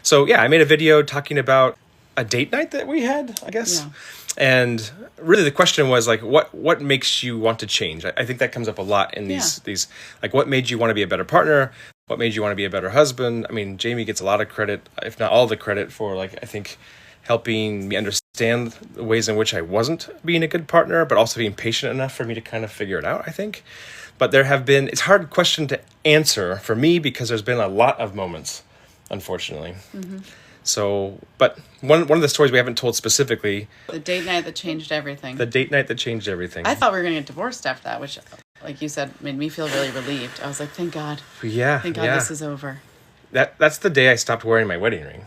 So yeah, I made a video talking about a date night that we had, I guess. Yeah. And really the question was like, what makes you want to change? I think that comes up a lot in these, like, what made you want to be a better partner? What made you want to be a better husband? I mean, Jaime gets a lot of credit, if not all the credit, for, like, I think helping me understand the ways in which I wasn't being a good partner, but also being patient enough for me to kind of figure it out, I think. But it's a hard question to answer for me because there's been a lot of moments, unfortunately. Mm-hmm. So, but one of the stories we haven't told specifically. The date night that changed everything. The date night that changed everything. I thought we were going to get divorced after that, which, like you said, made me feel really relieved. I was like, thank God. Yeah. Thank God this is over. That's the day I stopped wearing my wedding ring.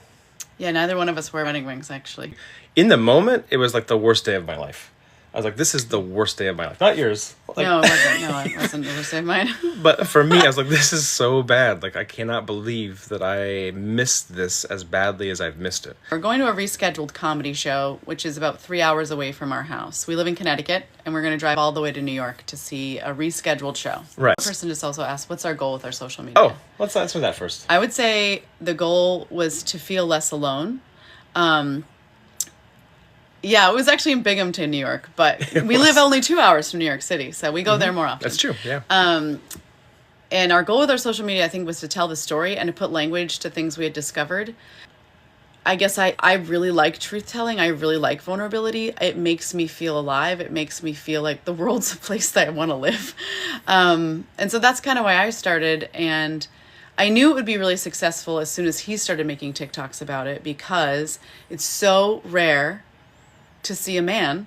Yeah, neither one of us wear wedding rings, actually. In the moment, it was like the worst day of my life. I was like, this is the worst day of my life. Not yours. Like, no, it wasn't. No, it wasn't the worst day of mine. But for me, I was like, this is so bad. Like, I cannot believe that I missed this as badly as I've missed it. We're going to a rescheduled comedy show, which is about 3 hours away from our house. We live in Connecticut, and we're going to drive all the way to New York to see a rescheduled show. Right. The person just also asked, what's our goal with our social media? Oh, let's answer that first. I would say the goal was to feel less alone. Yeah, it was actually in Binghamton, New York, but we live only 2 hours from New York City, so we go there more often. That's true, yeah. And our goal with our social media, I think, was to tell the story and to put language to things we had discovered. I guess I really like truth-telling. I really like vulnerability. It makes me feel alive. It makes me feel like the world's a place that I want to live. And so that's kind of why I started, and I knew it would be really successful as soon as he started making TikToks about it, because it's so rare to see a man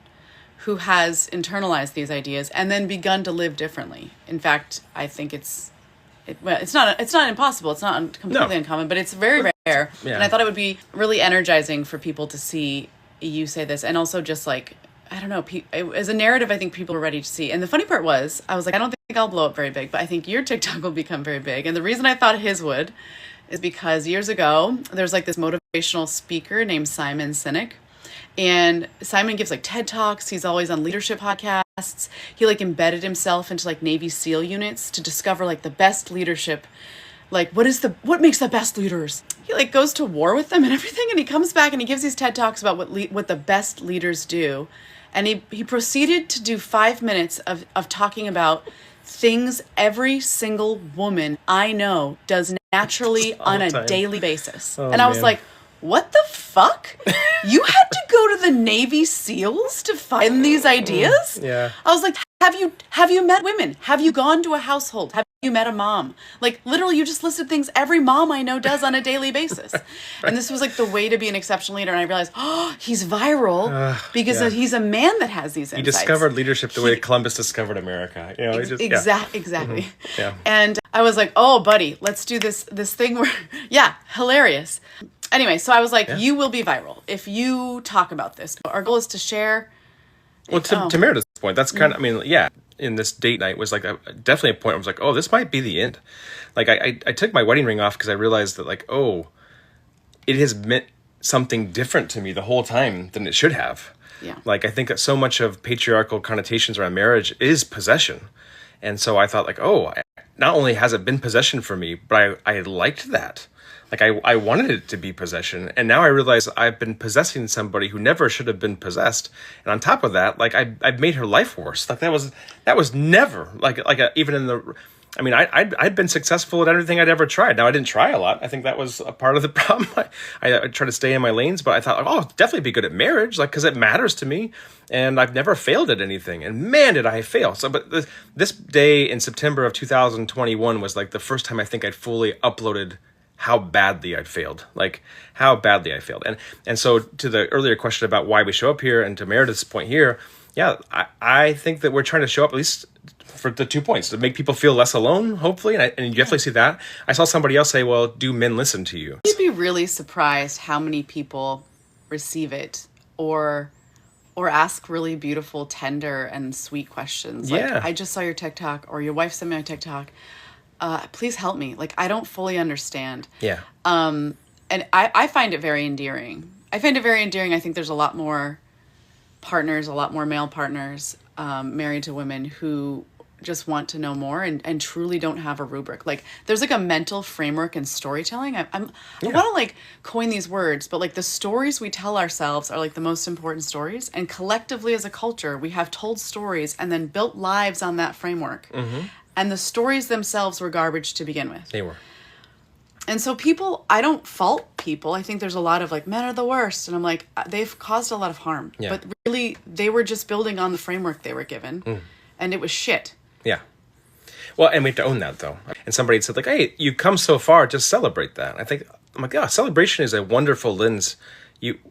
who has internalized these ideas and then begun to live differently. In fact, I think it's not impossible. It's not completely uncommon, but it's very rare. Yeah. And I thought it would be really energizing for people to see you say this, and also just like, I don't know, as a narrative, I think people are ready to see. And the funny part was, I was like, I don't think I'll blow up very big, but I think your TikTok will become very big. And the reason I thought his would is because years ago, there's like this motivational speaker named Simon Sinek. And Simon gives like TED Talks. He's always on leadership podcasts. He like embedded himself into like Navy SEAL units to discover like the best leadership. Like, what makes the best leaders? He like goes to war with them and everything. And he comes back and he gives these TED Talks about what the best leaders do. And he proceeded to do 5 minutes of talking about things every single woman I know does naturally on a daily basis. Oh, and I was like, what the fuck? You had to go to the Navy SEALs to find these ideas? Yeah. I was like, have you met women? Have you gone to a household? Have you met a mom? Like, literally, you just listed things every mom I know does on a daily basis. Right. And this was like the way to be an exceptional leader. And I realized, he's viral because he's a man that has these insights. He discovered leadership the way Columbus discovered America. You know, exactly. Mm-hmm. Yeah. And I was like, oh, buddy, let's do this thing where, hilarious. Anyway, so I was like, you will be viral if you talk about this. Our goal is to share. Well, to Meredith's point, that's kind of, in this date night was like definitely a point where I was like, oh, this might be the end. Like, I took my wedding ring off because I realized that, like, it has meant something different to me the whole time than it should have. Yeah. Like, I think that so much of patriarchal connotations around marriage is possession. And so I thought, like, not only has it been possession for me, but I liked that. Like, I wanted it to be possession, and now I realize I've been possessing somebody who never should have been possessed. And on top of that, like, I've made her life worse. Like, that was never even in the. I mean, I'd been successful at everything I'd ever tried. Now, I didn't try a lot. I think that was a part of the problem. I try to stay in my lanes, but I thought, I'll definitely be good at marriage, like, because it matters to me, and I've never failed at anything. And man, did I fail! So, but this day in September of 2021 was like the first time I think I'd fully uploaded how badly I'd failed, And so to the earlier question about why we show up here, and to Meredith's point here, I think that we're trying to show up at least for the 2 points, to make people feel less alone, hopefully, and you definitely see that. I saw somebody else say, well, do men listen to you? You'd be really surprised how many people receive it or ask really beautiful, tender, and sweet questions. Yeah. Like, I just saw your TikTok, or your wife sent me a TikTok. Please help me. Like, I don't fully understand. Yeah. And I find it very endearing. I think there's a lot more partners, a lot more male partners, married to women who just want to know more and truly don't have a rubric. Like there's like a mental framework in storytelling. I want to like coin these words, but like the stories we tell ourselves are like the most important stories. And collectively as a culture, we have told stories and then built lives on that framework. And the stories themselves were garbage to begin with. They were. And so people, I don't fault people. I think there's a lot of like, men are the worst. And I'm like, they've caused a lot of harm. Yeah. But really, they were just building on the framework they were given. And it was shit. Yeah. Well, and we have to own that, though. And somebody had said, like, hey, you come so far, just celebrate that. I'm like, yeah, celebration is a wonderful lens.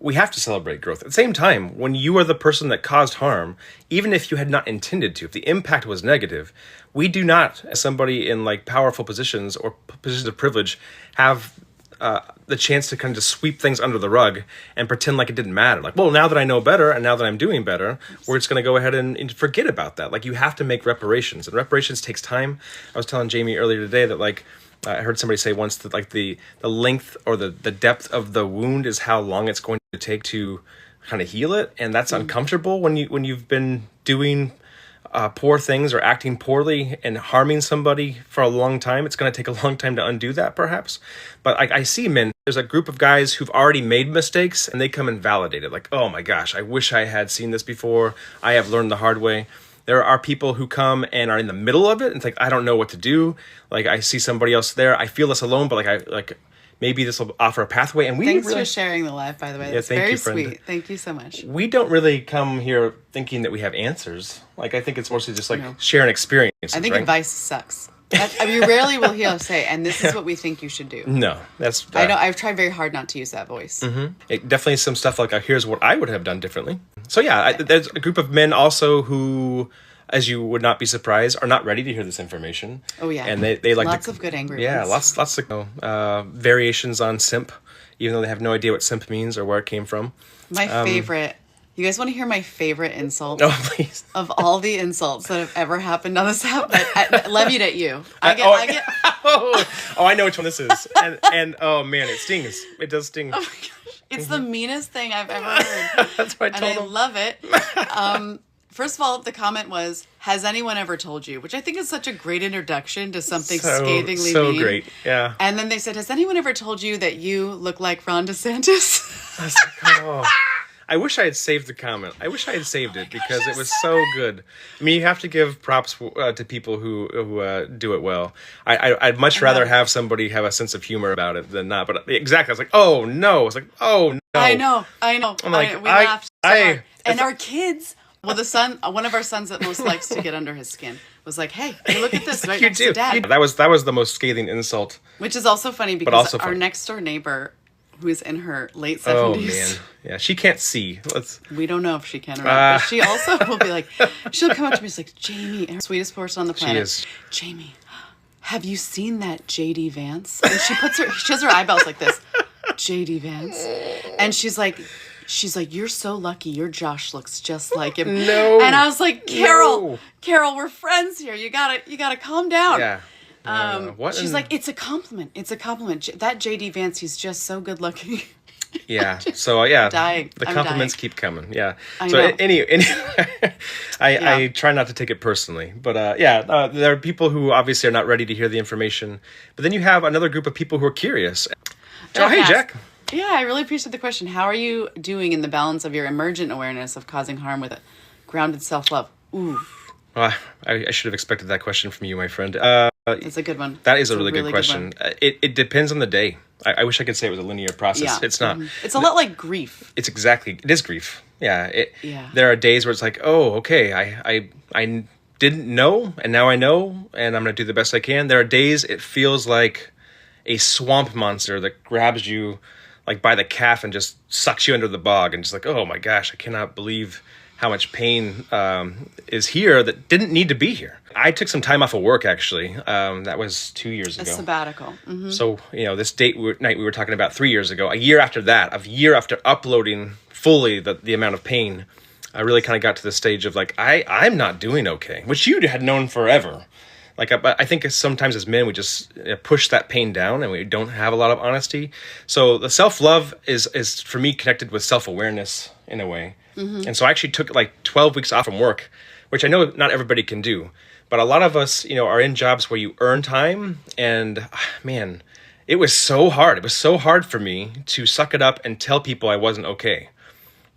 We have to celebrate growth. At the same time, when you are the person that caused harm, even if you had not intended to, if the impact was negative, we do not, as somebody in like powerful positions or positions of privilege, have the chance to kind of just sweep things under the rug and pretend like it didn't matter. Like, well, now that I know better and now that I'm doing better, we're just going to go ahead and forget about that. Like, you have to make reparations, and reparations takes time. I was telling Jamie earlier today that like, I heard somebody say once that like the length or the depth of the wound is how long it's going to take to kind of heal it, and that's uncomfortable when you've been doing poor things or acting poorly and harming somebody for a long time. It's going to take a long time to undo that, perhaps. But I see men. There's a group of guys who've already made mistakes, and they come and validate it. Like, oh my gosh, I wish I had seen this before. I have learned the hard way. There are people who come and are in the middle of it, and it's like, I don't know what to do. Like, I see somebody else there. I feel less alone, but like maybe this will offer a pathway. And thanks for sharing the live, by the way. That's very sweet. Thank you so much. We don't really come here thinking that we have answers. Like, I think it's mostly just like sharing experiences. I think right? advice sucks. You rarely will hear us say, and this is what we think you should do. No, that's... I know. I've tried very hard not to use that voice. It definitely is some stuff like, here's what I would have done differently. So yeah, there's a group of men also who, as you would not be surprised, are not ready to hear this information. Oh yeah, and they like lots of good angry ones. lots of variations on simp, even though they have no idea what simp means or where it came from. My favorite. You guys want to hear my favorite insult? Oh, please. Of all the insults that have ever happened on this app, levied at you. I get. I know which one this is, and oh man, it stings. It does sting. Oh my gosh, it's the meanest thing I've ever heard. That's what I told him. I love it. First of all, the comment was, "Has anyone ever told you?" Which I think is such a great introduction to something scathingly mean. So great, yeah. And then they said, "Has anyone ever told you that you look like Ron DeSantis?" I was like, oh. I wish I had saved the comment. I wish I had saved it because it was so good. I mean, you have to give props to people who do it well. I'd much rather have somebody have a sense of humor about it than not. But exactly, I was like, oh no. It's like, oh no. I know. I'm like, we laughed so hard. And our kids. Well, one of our sons that most likes to get under his skin was like, "Hey, look at this right next to Dad." That was the most scathing insult. Which is also funny because our next door neighbor, who's in her late 70s. Oh man, yeah, she can't see. We don't know if she can or not. But she also will be like, she'll come up to me, she's like, "Jamie," and her sweetest person on the planet. She is. "Jamie, have you seen that JD Vance?" And she has her eyebrows like this, JD Vance, and she's like, "You're so lucky. Your Josh looks just like him." No. And I was like, Carol, we're friends here. You gotta calm down. Yeah. She's like, it's a compliment. It's a compliment. That JD Vance, he's just so good looking. Yeah. So yeah, dying. The compliments keep coming. Yeah. I know. Anyway, I try not to take it personally, but there are people who obviously are not ready to hear the information. But then you have another group of people who are curious. Oh, hey, Jack. Yeah, I really appreciate the question. How are you doing in the balance of your emergent awareness of causing harm with a grounded self-love? Ooh. Well, I should have expected that question from you, my friend. It's a good one. That is a really good question. It depends on the day. I wish I could say it was a linear process. Yeah. It's not. It's a lot like grief. It is grief. Yeah. There are days where it's like, oh, okay, I didn't know, and now I know, and I'm going to do the best I can. There are days it feels like a swamp monster that grabs you like by the calf and just sucks you under the bog, and just like, oh my gosh, I cannot believe how much pain is here that didn't need to be here. I took some time off of work, actually. That was 2 years ago. A sabbatical. Mm-hmm. So, this night we were talking about 3 years ago, a year after that, a year after uploading fully the amount of pain, I really kind of got to the stage of like, I'm not doing okay, which you had known forever. Like, I think sometimes as men, we just push that pain down and we don't have a lot of honesty. So the self-love is for me connected with self-awareness in a way. Mm-hmm. And so I actually took like 12 weeks off from work, which I know not everybody can do. But a lot of us, are in jobs where you earn time, and man, it was so hard. It was so hard for me to suck it up and tell people I wasn't okay.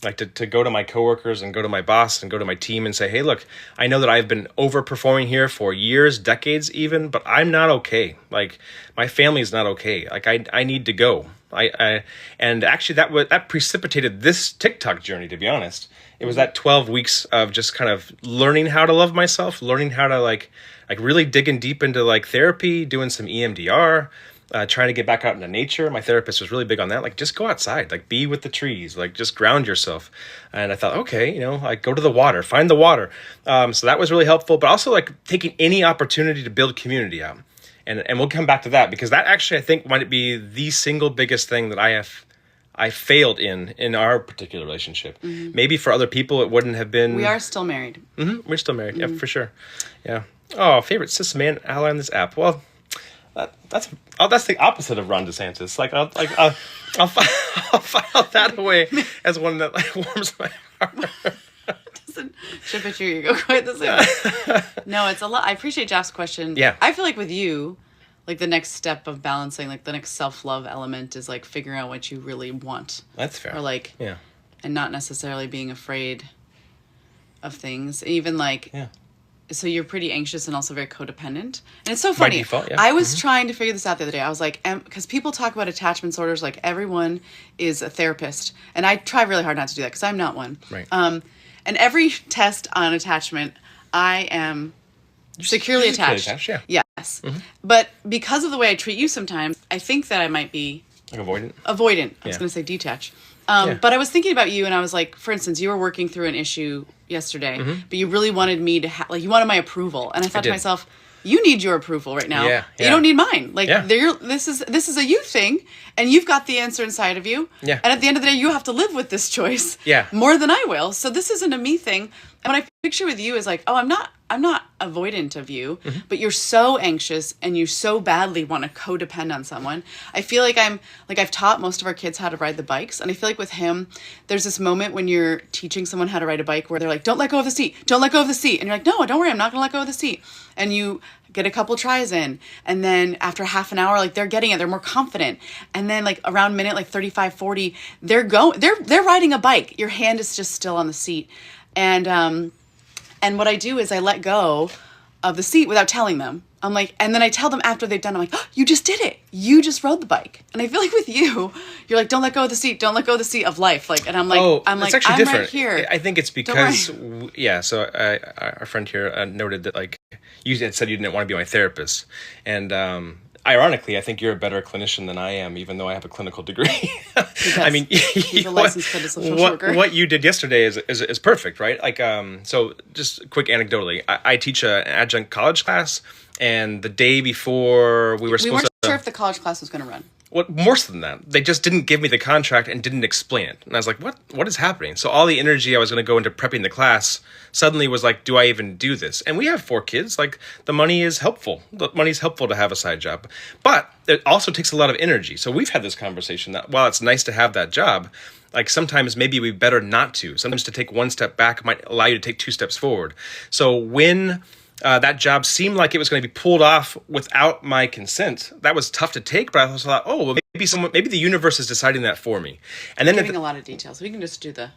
Like to go to my coworkers and go to my boss and go to my team and say, hey, look, I know that I've been overperforming here for years, decades even, but I'm not okay. Like my family's not okay. Like I need to go. And actually that precipitated this TikTok journey, to be honest. It was that 12 weeks of just kind of learning how to love myself, learning how to like really digging deep into like therapy, doing some EMDR, trying to get back out into nature. My therapist was really big on that. Like, just go outside, like be with the trees, like just ground yourself. And I thought, okay, like go to the water, find the water. So that was really helpful, but also like taking any opportunity to build community out. And we'll come back to that, because that actually, I think, might be the single biggest thing that I failed in our particular relationship. Mm-hmm. Maybe for other people, it wouldn't have been. We are still married. Mm-hmm. We're still married. Mm-hmm. Yeah, for sure. Yeah. Oh, favorite cis man ally on this app. Well, that's the opposite of Ron DeSantis. Like I'll file that away as one that like warms my heart. Doesn't chip at your ego quite the same. No, it's a lot. I appreciate Jeff's question. Yeah. I feel like with you, like the next step of balancing, like the next self-love element is like figuring out what you really want. That's fair. Or like, yeah, and not necessarily being afraid of things. Even like, yeah. So you're pretty anxious and also very codependent. And it's so funny. By default, yeah. I was trying to figure this out the other day. I was like, because people talk about attachment disorders, like everyone is a therapist. And I try really hard not to do that because I'm not one. Right. And every test on attachment, I am securely attached. Yeah. Yes. Mm-hmm. But because of the way I treat you sometimes, I think that I might be... Like avoidant? Avoidant. I was going to say detach. But I was thinking about you, and I was like, for instance, you were working through an issue yesterday, mm-hmm. but you really wanted me to you wanted my approval. And I thought to myself, you need your approval right now. Yeah. You don't need mine. Like, this is a you thing, and you've got the answer inside of you. Yeah. And at the end of the day, you have to live with this choice. Yeah. More than I will. So this isn't a me thing. And what I picture with you is like, oh, I'm not avoidant of you, mm-hmm. but you're so anxious and you so badly want to codepend on someone. I feel like I've taught most of our kids how to ride the bikes, and I feel like with him, there's this moment when you're teaching someone how to ride a bike where they're like, don't let go of the seat, don't let go of the seat. And you're like, no, don't worry, I'm not going to let go of the seat. And you get a couple tries in, and then after half an hour, like they're getting it, they're more confident. And then like around minute like 35, 40, they're riding a bike. Your hand is just still on the seat. And what I do is I let go of the seat without telling them. I'm like, and then I tell them after they've done, I'm like, oh, you just did it. You just rode the bike. And I feel like with you, you're like, don't let go of the seat. Don't let go of the seat of life. Like, and I'm like, it's actually different. Right here. I think it's because, so our friend here noted that like, you had said you didn't want to be my therapist. And, ironically, I think you're a better clinician than I am, even though I have a clinical degree. I mean, he's a licensed social worker. What you did yesterday is perfect, right? Like, so just quick anecdotally, I teach an adjunct college class, and the day before we weren't sure if the college class was going to run. What worse than that? They just didn't give me the contract and didn't explain it. And I was like, what is happening? So all the energy I was going to go into prepping the class suddenly was like, do I even do this? And we have 4 kids. Like, the money is helpful. The money's helpful to have a side job. But it also takes a lot of energy. So we've had this conversation that while it's nice to have that job, like sometimes maybe we better not to. Sometimes to take one step back might allow you to take 2 steps forward. So when that job seemed like it was going to be pulled off without my consent, that was tough to take, but I also thought, oh, well, maybe the universe is deciding that for me. And then giving a lot of details. We can just do the...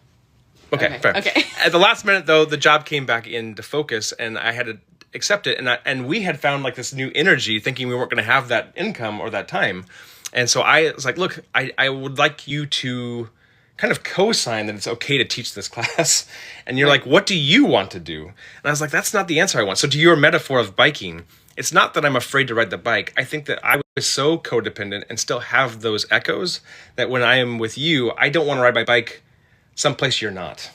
Okay, fair. Okay. At the last minute, though, the job came back into focus, and I had to accept it. And we had found like this new energy, thinking we weren't going to have that income or that time. And so I was like, look, I would like you to kind of co-sign that it's okay to teach this class. And you're like, what do you want to do? And I was like, that's not the answer I want. So to your metaphor of biking, it's not that I'm afraid to ride the bike. I think that I was so codependent and still have those echoes that when I am with you, I don't want to ride my bike someplace you're not.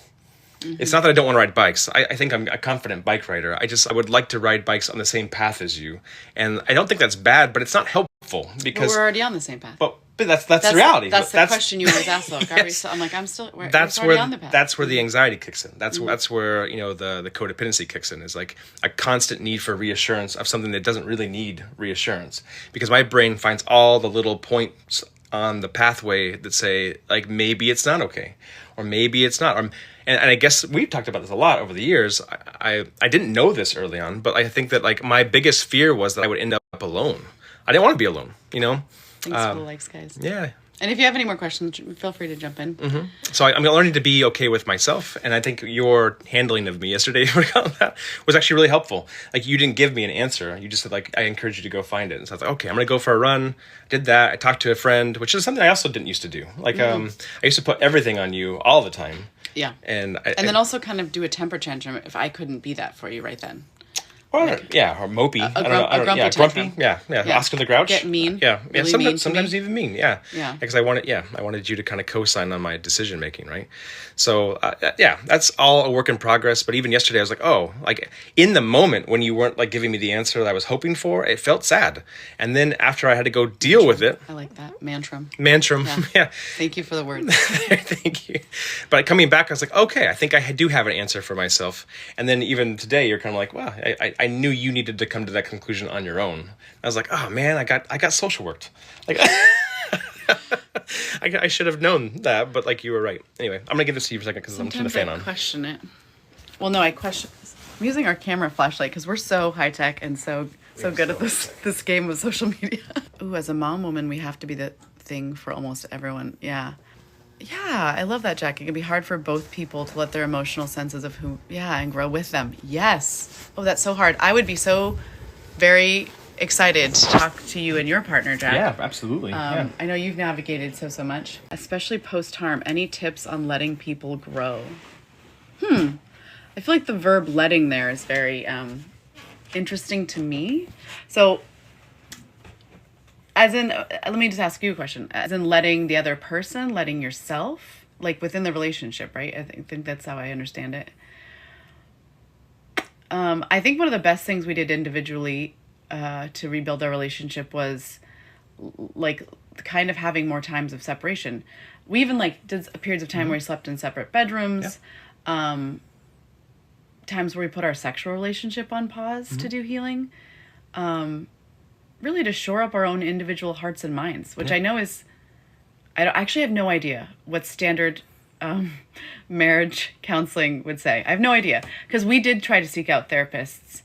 Mm-hmm. It's not that I don't want to ride bikes. I think I'm a confident bike rider. I would like to ride bikes on the same path as you. And I don't think that's bad, but it's not helpful because... But we're already on the same path. But that's the reality. That's the question you always ask, though. Yes. I'm like, we're already on the path. That's where the anxiety kicks in. That's where, the codependency kicks in, is like a constant need for reassurance of something that doesn't really need reassurance. Because my brain finds all the little points on the pathway that say like maybe it's not okay, or maybe it's not. And I guess we've talked about this a lot over the years. I didn't know this early on, but I think that like my biggest fear was that I would end up alone. I didn't want to be alone, you know? Thanks for the likes, guys. Yeah. And if you have any more questions, feel free to jump in. Mm-hmm. So I'm learning to be okay with myself, and I think your handling of me yesterday was actually really helpful. Like, you didn't give me an answer. You just said, like, I encourage you to go find it. And so I was like, okay, I'm going to go for a run. Did that. I talked to a friend, which is something I also didn't used to do. Like, I used to put everything on you all the time. Yeah. And then also kind of do a temper tantrum if I couldn't be that for you right then. Or mopey. A grumpy tantrum. Yeah. Oscar the Grouch. Get mean. Yeah. Really Sometimes even mean. Yeah. Yeah. Because I wanted you to kind of co-sign on my decision making, right? So that's all a work in progress. But even yesterday, I was like, oh, like in the moment when you weren't like giving me the answer that I was hoping for, it felt sad. And then after I had to go deal with it, I like that mantrum. Yeah. Thank you for the words. Thank you. But coming back, I was like, okay, I think I do have an answer for myself. And then even today, you're kind of like, wow, I knew you needed to come to that conclusion on your own. I was like, oh man, I got social worked. Like, I should have known that, but like you were right. Anyway, I'm gonna give this to you for a second because I'm turning the fan on. Question it. Well, no, I question. I'm using our camera flashlight because we're so high tech and so good at this game of social media. Ooh, as a mom woman, we have to be the thing for almost everyone. Yeah. Yeah, I love that, Jack. It can be hard for both people to let their emotional senses of and grow with them. Yes. Oh, that's so hard. I would be so very excited to talk to you and your partner, Jack. Yeah, absolutely. I know you've navigated so much, especially post-harm. Any tips on letting people grow? I feel like the verb letting there is very interesting to me. So, as in, let me just ask you a question. As in letting the other person, letting yourself, like within the relationship, right? I think that's how I understand it. I think one of the best things we did individually to rebuild our relationship was like kind of having more times of separation. We even like did periods of time where we slept in separate bedrooms. Times where we put our sexual relationship on pause to do healing. Really to shore up our own individual hearts and minds, which I know is, I actually have no idea what standard marriage counseling would say. I have no idea, because we did try to seek out therapists.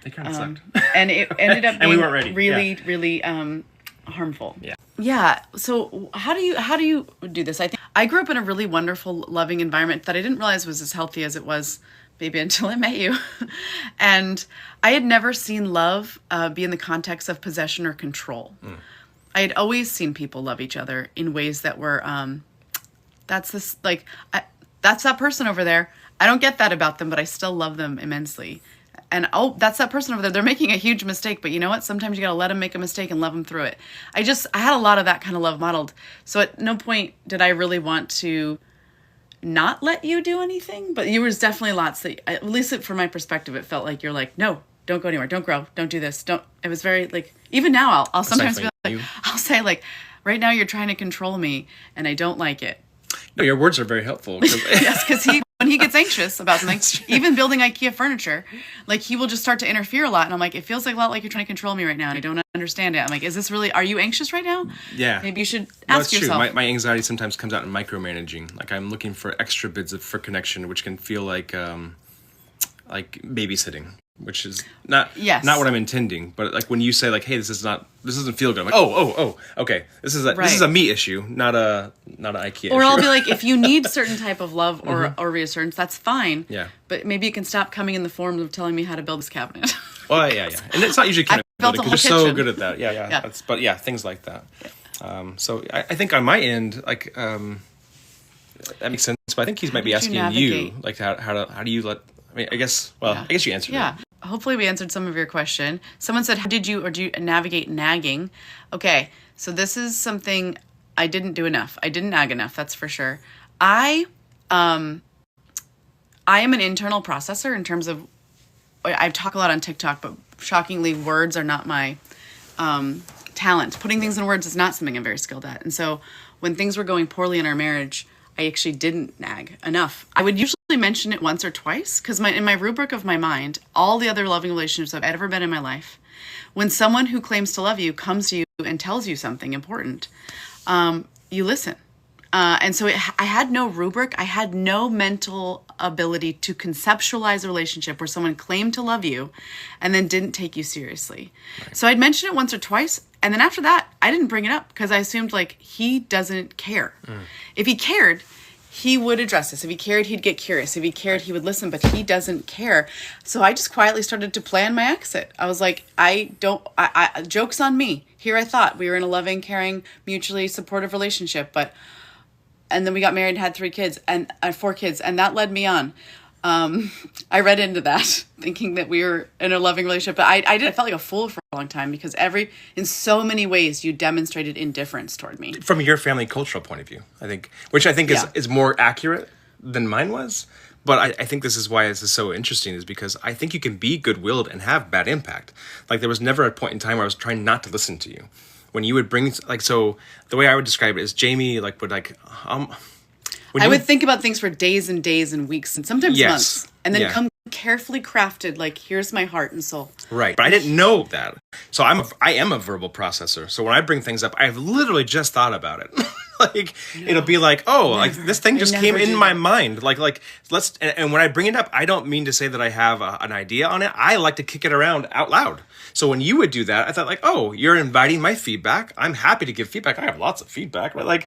They kind of sucked. And it ended up being we weren't ready. really harmful. Yeah. Yeah. So how do you do this? I think I grew up in a really wonderful, loving environment that I didn't realize was as healthy as it was maybe until I met you. And I had never seen love be in the context of possession or control. I had always seen people love each other in ways that were, that's that person over there. I don't get that about them, but I still love them immensely. And that's that person over there. They're making a huge mistake, but you know what? Sometimes you got to let them make a mistake and love them through it. I had a lot of that kind of love modeled. So at no point did I really want to not let you do anything, but there was definitely lots that, at least from my perspective, it felt like you're like, no, don't go anywhere, don't grow, don't do this, don't. It was very like, even now I'll sometimes be like, I'll say like, right now you're trying to control me and I don't like it. No, your words are very helpful. Yes, because when he gets anxious about something, even building IKEA furniture, like he will just start to interfere a lot. And I'm like, it feels like a lot like you're trying to control me right now. And I don't understand it. I'm like, is this really, are you anxious right now? Yeah. Maybe you should ask yourself. True. My anxiety sometimes comes out in micromanaging. Like I'm looking for extra bits for connection, which can feel like babysitting, which is not what I'm intending. But like when you say like, hey, this doesn't feel good. I'm like, oh, okay. This is a me issue, not an IKEA or issue. I'll be like, if you need certain type of love or reassurance, that's fine. Yeah. But maybe it can stop coming in the form of telling me how to build this cabinet. Well, yeah. And it's not usually kind of because you're so good at that. Yeah. But things like that. Yeah. So I think on my end, like, that makes sense. But I think he might be asking you, like, how do you let? I mean, I guess you answered it. Yeah. Hopefully we answered some of your question. Someone said, how did you navigate nagging? Okay, so this is something I didn't do enough. I didn't nag enough, that's for sure. I am an internal processor in terms of, I talk a lot on TikTok, but shockingly, words are not my talent. Putting things in words is not something I'm very skilled at. And so when things were going poorly in our marriage, I actually didn't nag enough. I would usually mention it once or twice because in my rubric of my mind, all the other loving relationships I've ever been in my life, when someone who claims to love you comes to you and tells you something important, you listen. And so I had no rubric. I had no mental ability to conceptualize a relationship where someone claimed to love you and then didn't take you seriously. Right. So I'd mention it once or twice. And then after that, I didn't bring it up because I assumed like he doesn't care. If he cared, he would address this. If he cared, he'd get curious. If he cared, he would listen, but he doesn't care. So I just quietly started to plan my exit. I was like, joke's on me. Here I thought we were in a loving, caring, mutually supportive relationship, and then we got married and had 4 kids, and that led me on. I read into that, thinking that we were in a loving relationship, but I felt like a fool for a long time because in so many ways you demonstrated indifference toward me. From your family cultural point of view, I think, which I think is more accurate than mine was. But I think this is why this is so interesting, is because I think you can be good-willed and have bad impact. Like, there was never a point in time where I was trying not to listen to you. When you would bring, like, so the way I would describe it is Jaime, like, would, like, I would think about things for days and days and weeks and sometimes months, and then come carefully crafted, like, here's my heart and soul. Right, but I didn't know that. So I am a verbal processor. So when I bring things up, I've literally just thought about it. It'll be like, like this thing just came in my mind. Like let's. And when I bring it up, I don't mean to say that I have an idea on it. I like to kick it around out loud. So when you would do that, I thought like, you're inviting my feedback. I'm happy to give feedback. I have lots of feedback, but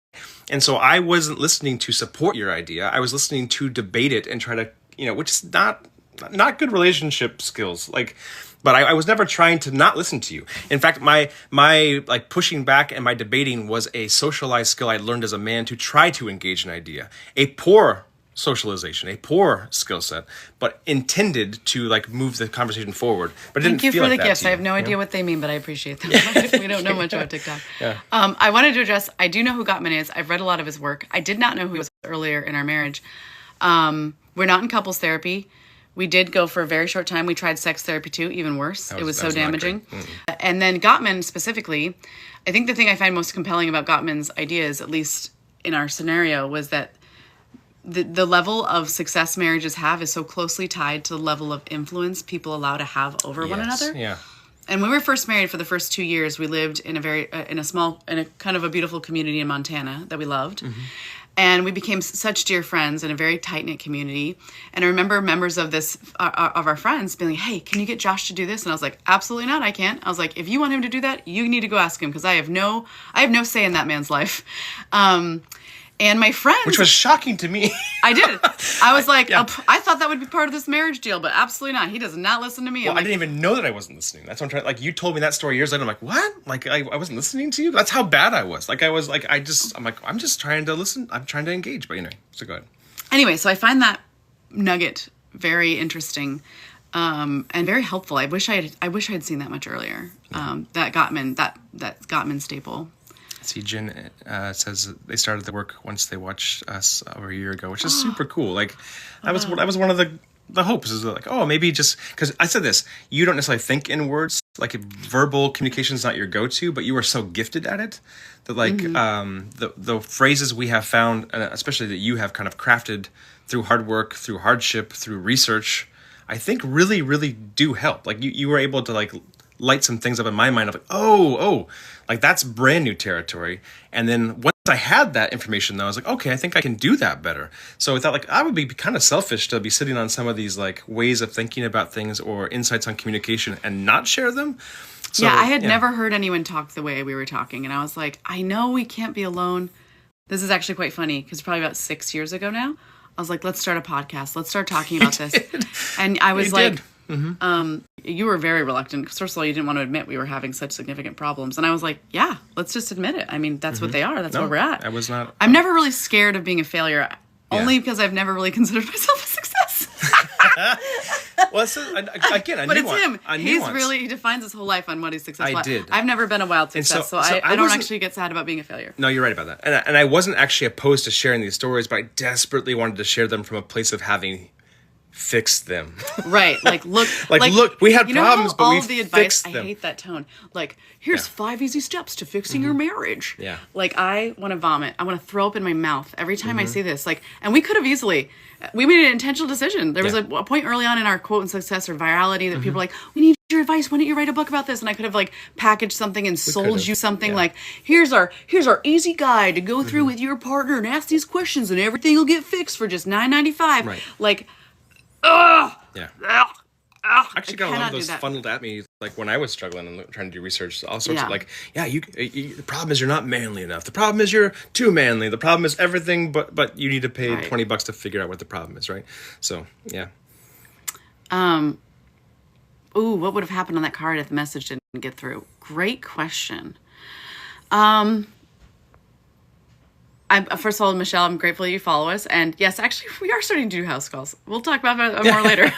and so I wasn't listening to support your idea. I was listening to debate it and try to, which is not good relationship skills. But I was never trying to not listen to you. In fact, my like pushing back and my debating was a socialized skill I learned as a man to try to engage an idea. A poor socialization, a poor skill set, but intended to like move the conversation forward. But it didn't feel like that. Thank you for the gifts. I have no idea what they mean, but I appreciate them. We don't know much about TikTok. Yeah. I wanted to address, I do know who Gottman is. I've read a lot of his work. I did not know who he was earlier in our marriage. We're not in couples therapy. We did go for a very short time. We tried sex therapy too, even worse. It was so damaging. And then Gottman specifically, I think the thing I find most compelling about Gottman's ideas, at least in our scenario, was that the level of success marriages have is so closely tied to the level of influence people allow to have over one another. Yeah. And when we were first married for the first 2 years, we lived in a kind of a beautiful community in Montana that we loved. Mm-hmm. And we became such dear friends in a very tight-knit community. And I remember members of our friends being like, hey, can you get Josh to do this? And I was like, absolutely not, I can't. I was like, if you want him to do that, you need to go ask him, because I have no say in that man's life. And my friends... Which was shocking to me. I did. I was like, I thought that would be part of this marriage deal, but absolutely not. He does not listen to me. Well, I didn't even know that I wasn't listening. That's what I'm trying... Like, you told me that story years later. I'm like, what? Like, I wasn't listening to you? That's how bad I was. Like, I'm just trying to listen. I'm trying to engage. But anyway, so go ahead. Anyway, so I find that nugget very interesting and very helpful. I wish I had seen that much earlier. That Gottman staple. See, Jen says they started the work once they watched us over a year ago, which is super cool. Like, that was one of the hopes, is like, maybe just because I said this, you don't necessarily think in words. Like, verbal communication is not your go-to, but you are so gifted at it that the phrases we have found, especially that you have kind of crafted through hard work, through hardship, through research, I think really, really do help. Like, you were able to like light some things up in my mind of like, like that's brand new territory. And then once I had that information, though, I was like, okay, I think I can do that better. So I thought, like, I would be kind of selfish to be sitting on some of these like ways of thinking about things or insights on communication and not share them. So, I had never heard anyone talk the way we were talking, and I was like, I know we can't be alone. This is actually quite funny because probably about 6 years ago now, I was like, let's start a podcast. Let's start talking about this. And I was like, you were very reluctant because, first of all, you didn't want to admit we were having such significant problems. And I was like, yeah, let's just admit it. I mean, that's what they are. That's where we're at. I was not. I'm never really scared of being a failure, only because I've never really considered myself a success. Well, again, but it's him. He defines his whole life on what he's successful at. I've never been a wild success, so I don't actually get sad about being a failure. No, you're right about that. And I wasn't actually opposed to sharing these stories, but I desperately wanted to share them from a place of having fixed them. Right. Like, look, we had problems, but we fixed them. I hate that tone. Like, here's 5 easy steps to fixing your marriage. Yeah. Like, I want to vomit. I want to throw up in my mouth every time I see this. Like, and we could have easily, we made an intentional decision. There was a point early on in our quote and success or virality that people were like, we need your your advice? Why don't you write a book about this? And I could have like packaged something and sold could've, you something yeah. like, here's our easy guide to go through with your partner and ask these questions and everything will get fixed for just $9.95. Right. Like, ugh. Yeah. Ugh. I actually got a lot cannot of do those that. funneled at me, like when I was struggling and trying to do research. All sorts Yeah. of like, the problem is you're not manly enough. The problem is you're too manly. The problem is everything, but you need to pay Right. $20 to figure out what the problem is, right? So yeah. Ooh, what would have happened on that card if the message didn't get through? Great question. First of all, Michelle, I'm grateful you follow us. And yes, actually, we are starting to do house calls. We'll talk about that more later.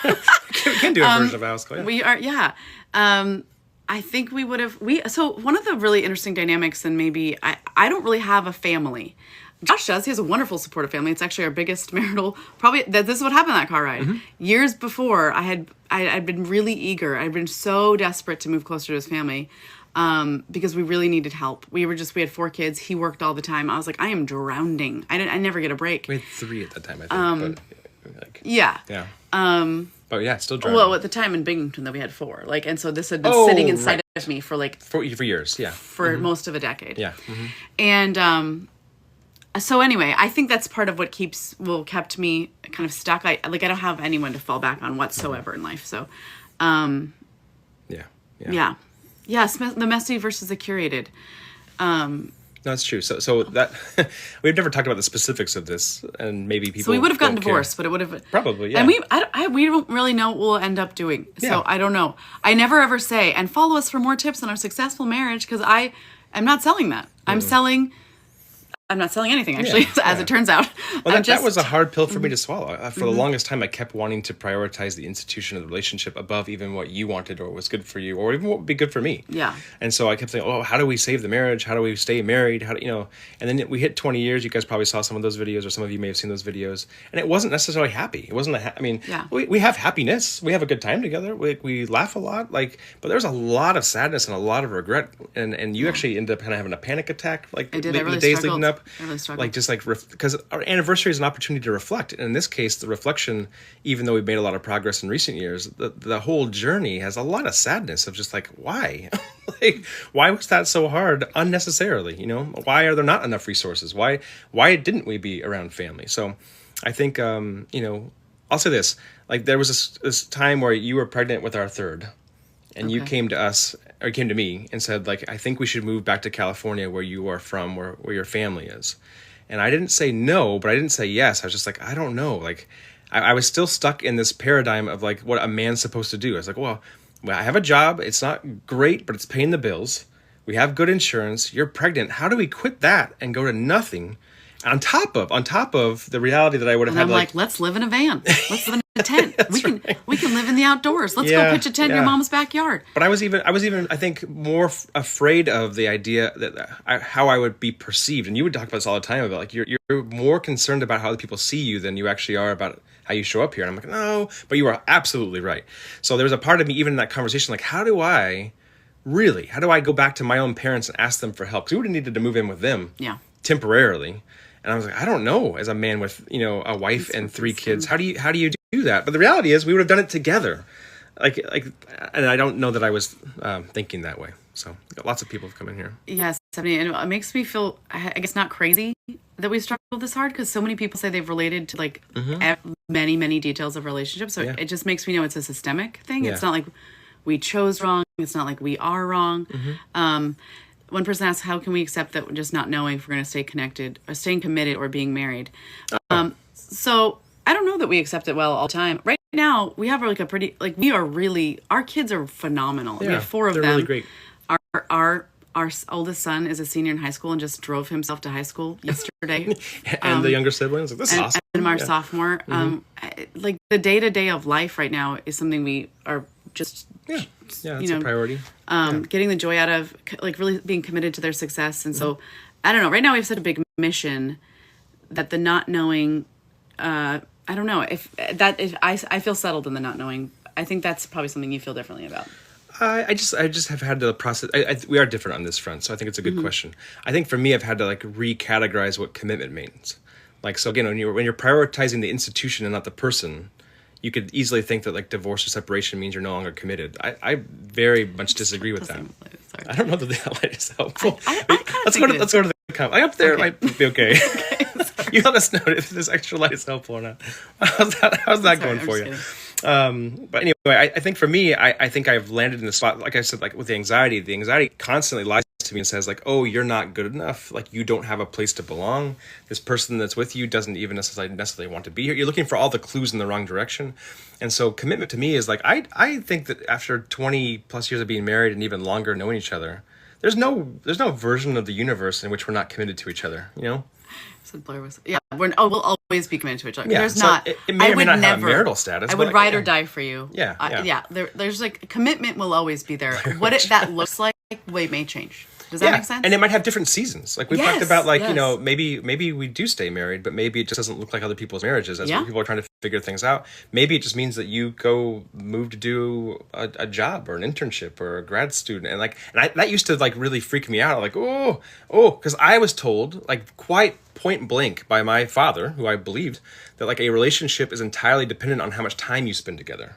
We can do a version of a house call. Yeah. We are, yeah. I think we would have, so one of the really interesting dynamics, and maybe, I don't really have a family. Josh does. He has a wonderful supportive family. It's actually our biggest marital, probably, this is what happened on that car ride. Years before, I'd been really eager. I'd been so desperate to move closer to his family. Because we really needed help. We had 4 kids. He worked all the time. I was like, I am drowning. I never get a break. We had 3 at that time, I think. But, like, Yeah. yeah. But yeah, still driving. Well, at the time in Binghamton, though, we had 4. Like, and so this had been Oh, sitting inside right. of me for like for years, yeah. for most of a decade. Yeah. And so anyway, I think that's part of what kept me kind of stuck. I don't have anyone to fall back on whatsoever in life. So, Yeah. yes, the messy versus the curated. No, that's true. So that we've never talked about the specifics of this, and maybe people. So we would have gotten don't care. divorced, but it would have Probably, yeah. And we don't really know what we'll end up doing. So Yeah. I don't know. I never ever say, and follow us for more tips on our successful marriage, because I am not selling that. I'm not selling anything, actually, as it turns out. Well, that was a hard pill for me to swallow. For the longest time, I kept wanting to prioritize the institution of the relationship above even what you wanted or was good for you or even what would be good for me. Yeah. And so I kept saying, oh, how do we save the marriage? How do we stay married? How do, and then we hit 20 years. You guys probably saw some of those videos, or some of you may have seen those videos. And it wasn't necessarily happy. It wasn't Yeah. we have happiness. We have a good time together. We laugh a lot. But there's a lot of sadness and a lot of regret. And you actually ended up kind of having a panic attack, I did. I really the days struggled. leading up. I really struggled. Because our anniversary is an opportunity to reflect. And in this case, the reflection, even though we've made a lot of progress in recent years, the whole journey has a lot of sadness of just why? Why was that so hard unnecessarily? Why are there not enough resources? Why didn't we be around family? So I think, I'll say this, there was this time where you were pregnant with our third, and you came to us, or you came to me and said, I think we should move back to California where you are from, where your family is. And I didn't say no, but I didn't say yes. I was just I don't know. I was still stuck in this paradigm of what a man's supposed to do. I was well, I have a job. It's not great, but it's paying the bills. We have good insurance. You're pregnant. How do we quit that and go to nothing? On top of the reality that I would have And had. I'm let's live in a van. Let's live in a tent. we can live in the outdoors. Let's Yeah, go pitch a tent in your yeah. mom's backyard. But I was even I think more afraid of the idea that how I would be perceived. And you would talk about this all the time about you're more concerned about how other people see you than you actually are about how you show up here. And I'm no, but you are absolutely right. So there was a part of me even in that conversation how do I go back to my own parents and ask them for help? Because we would have needed to move in with them temporarily. And I was I don't know, as a man with a wife and 3 kids, how do you do that? But the reality is, we would have done it together, and I don't know that I was thinking that way. So lots of people have come in here. Yes, and it makes me feel, I guess, not crazy that we struggled this hard, because so many people say they've related to many, many details of relationships. So it just makes me know it's a systemic thing. Yeah. It's not we chose wrong. It's not we are wrong. One person asked, how can we accept that we're just not knowing if we're going to stay connected or staying committed or being married? So I don't know that we accept it well all the time. Right now, we have a pretty, we are really, our kids are phenomenal. Yeah, we have 4 of they're them. really great. Our oldest son is a senior in high school and just drove himself to high school yesterday. And the younger siblings, this is awesome. And our sophomore. The day-to-day of life right now is something we are just... It's a priority. Getting the joy out of, really being committed to their success. And so, I don't know, right now we have such a big mission that the not knowing, I don't know, I feel settled in the not knowing. I think that's probably something you feel differently about. I just have had to process. We are different on this front, so I think it's a good question. I think for me, I've had to recategorize what commitment means. So again, when you're prioritizing the institution and not the person, you could easily think that like divorce or separation means you're no longer committed. I very much disagree with that. Sorry. I don't know that the light is helpful. let's go to the comment. Up there Okay. might be okay. You let us know if this extra light is helpful or not. How's that going for you? But anyway, I think for me, I think I've landed in the spot, like I said, like with the anxiety constantly lies to me and says like, oh, you're not good enough. Like you don't have a place to belong. This person that's with you doesn't even necessarily want to be here. You're looking for all the clues in the wrong direction. And so commitment to me is like, I think that after 20 plus years of being married and even longer knowing each other, there's no version of the universe in which we're not committed to each other, you know? Said Blair was, we'll always be committed to each other. Yeah, There's so not. it may or may not have marital status. I would but, ride or die for you. Yeah. There's like commitment will always be there. What that looks like, may change. Does that make sense? And it might have different seasons. Like we've talked Yes, about, like yes. you know, maybe we do stay married, but maybe it just doesn't look like other people's marriages as Yeah. people are trying to figure things out. Maybe it just means that you move to do a job or an internship or a grad student, and that used to like really freak me out. Like because I was told like quite point blank by my father, who I believed, that like a relationship is entirely dependent on how much time you spend together.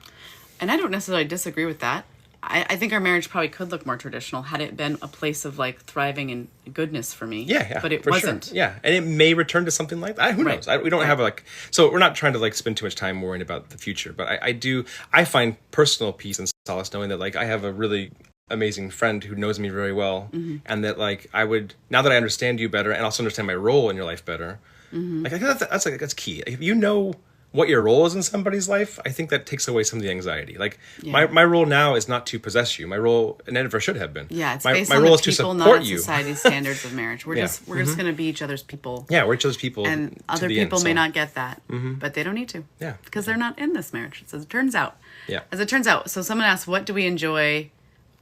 And I don't necessarily disagree with that. I think our marriage probably could look more traditional had it been a place of like thriving and goodness for me. Yeah, but it for wasn't. Sure. Yeah, and it may return to something like that. Who knows? We don't have like, so we're not trying to like spend too much time worrying about the future. But I find personal peace and solace knowing that like I have a really amazing friend who knows me very well, and that like now that I understand you better and also understand my role in your life better, like I think that's key. If you know what your role is in somebody's life, I think that takes away some of the anxiety. Like my role now is not to possess you. My role, and it never should have been. Yeah, it's my based my on role the is to people, support not you. society's standards of marriage. We're just going to be each other's people. Yeah, we're each other's people. And to other the people end, may so. not get that, but they don't need to. Yeah. Because they're not in this marriage, as it turns out. Yeah. As it turns out. So someone asked, what do we enjoy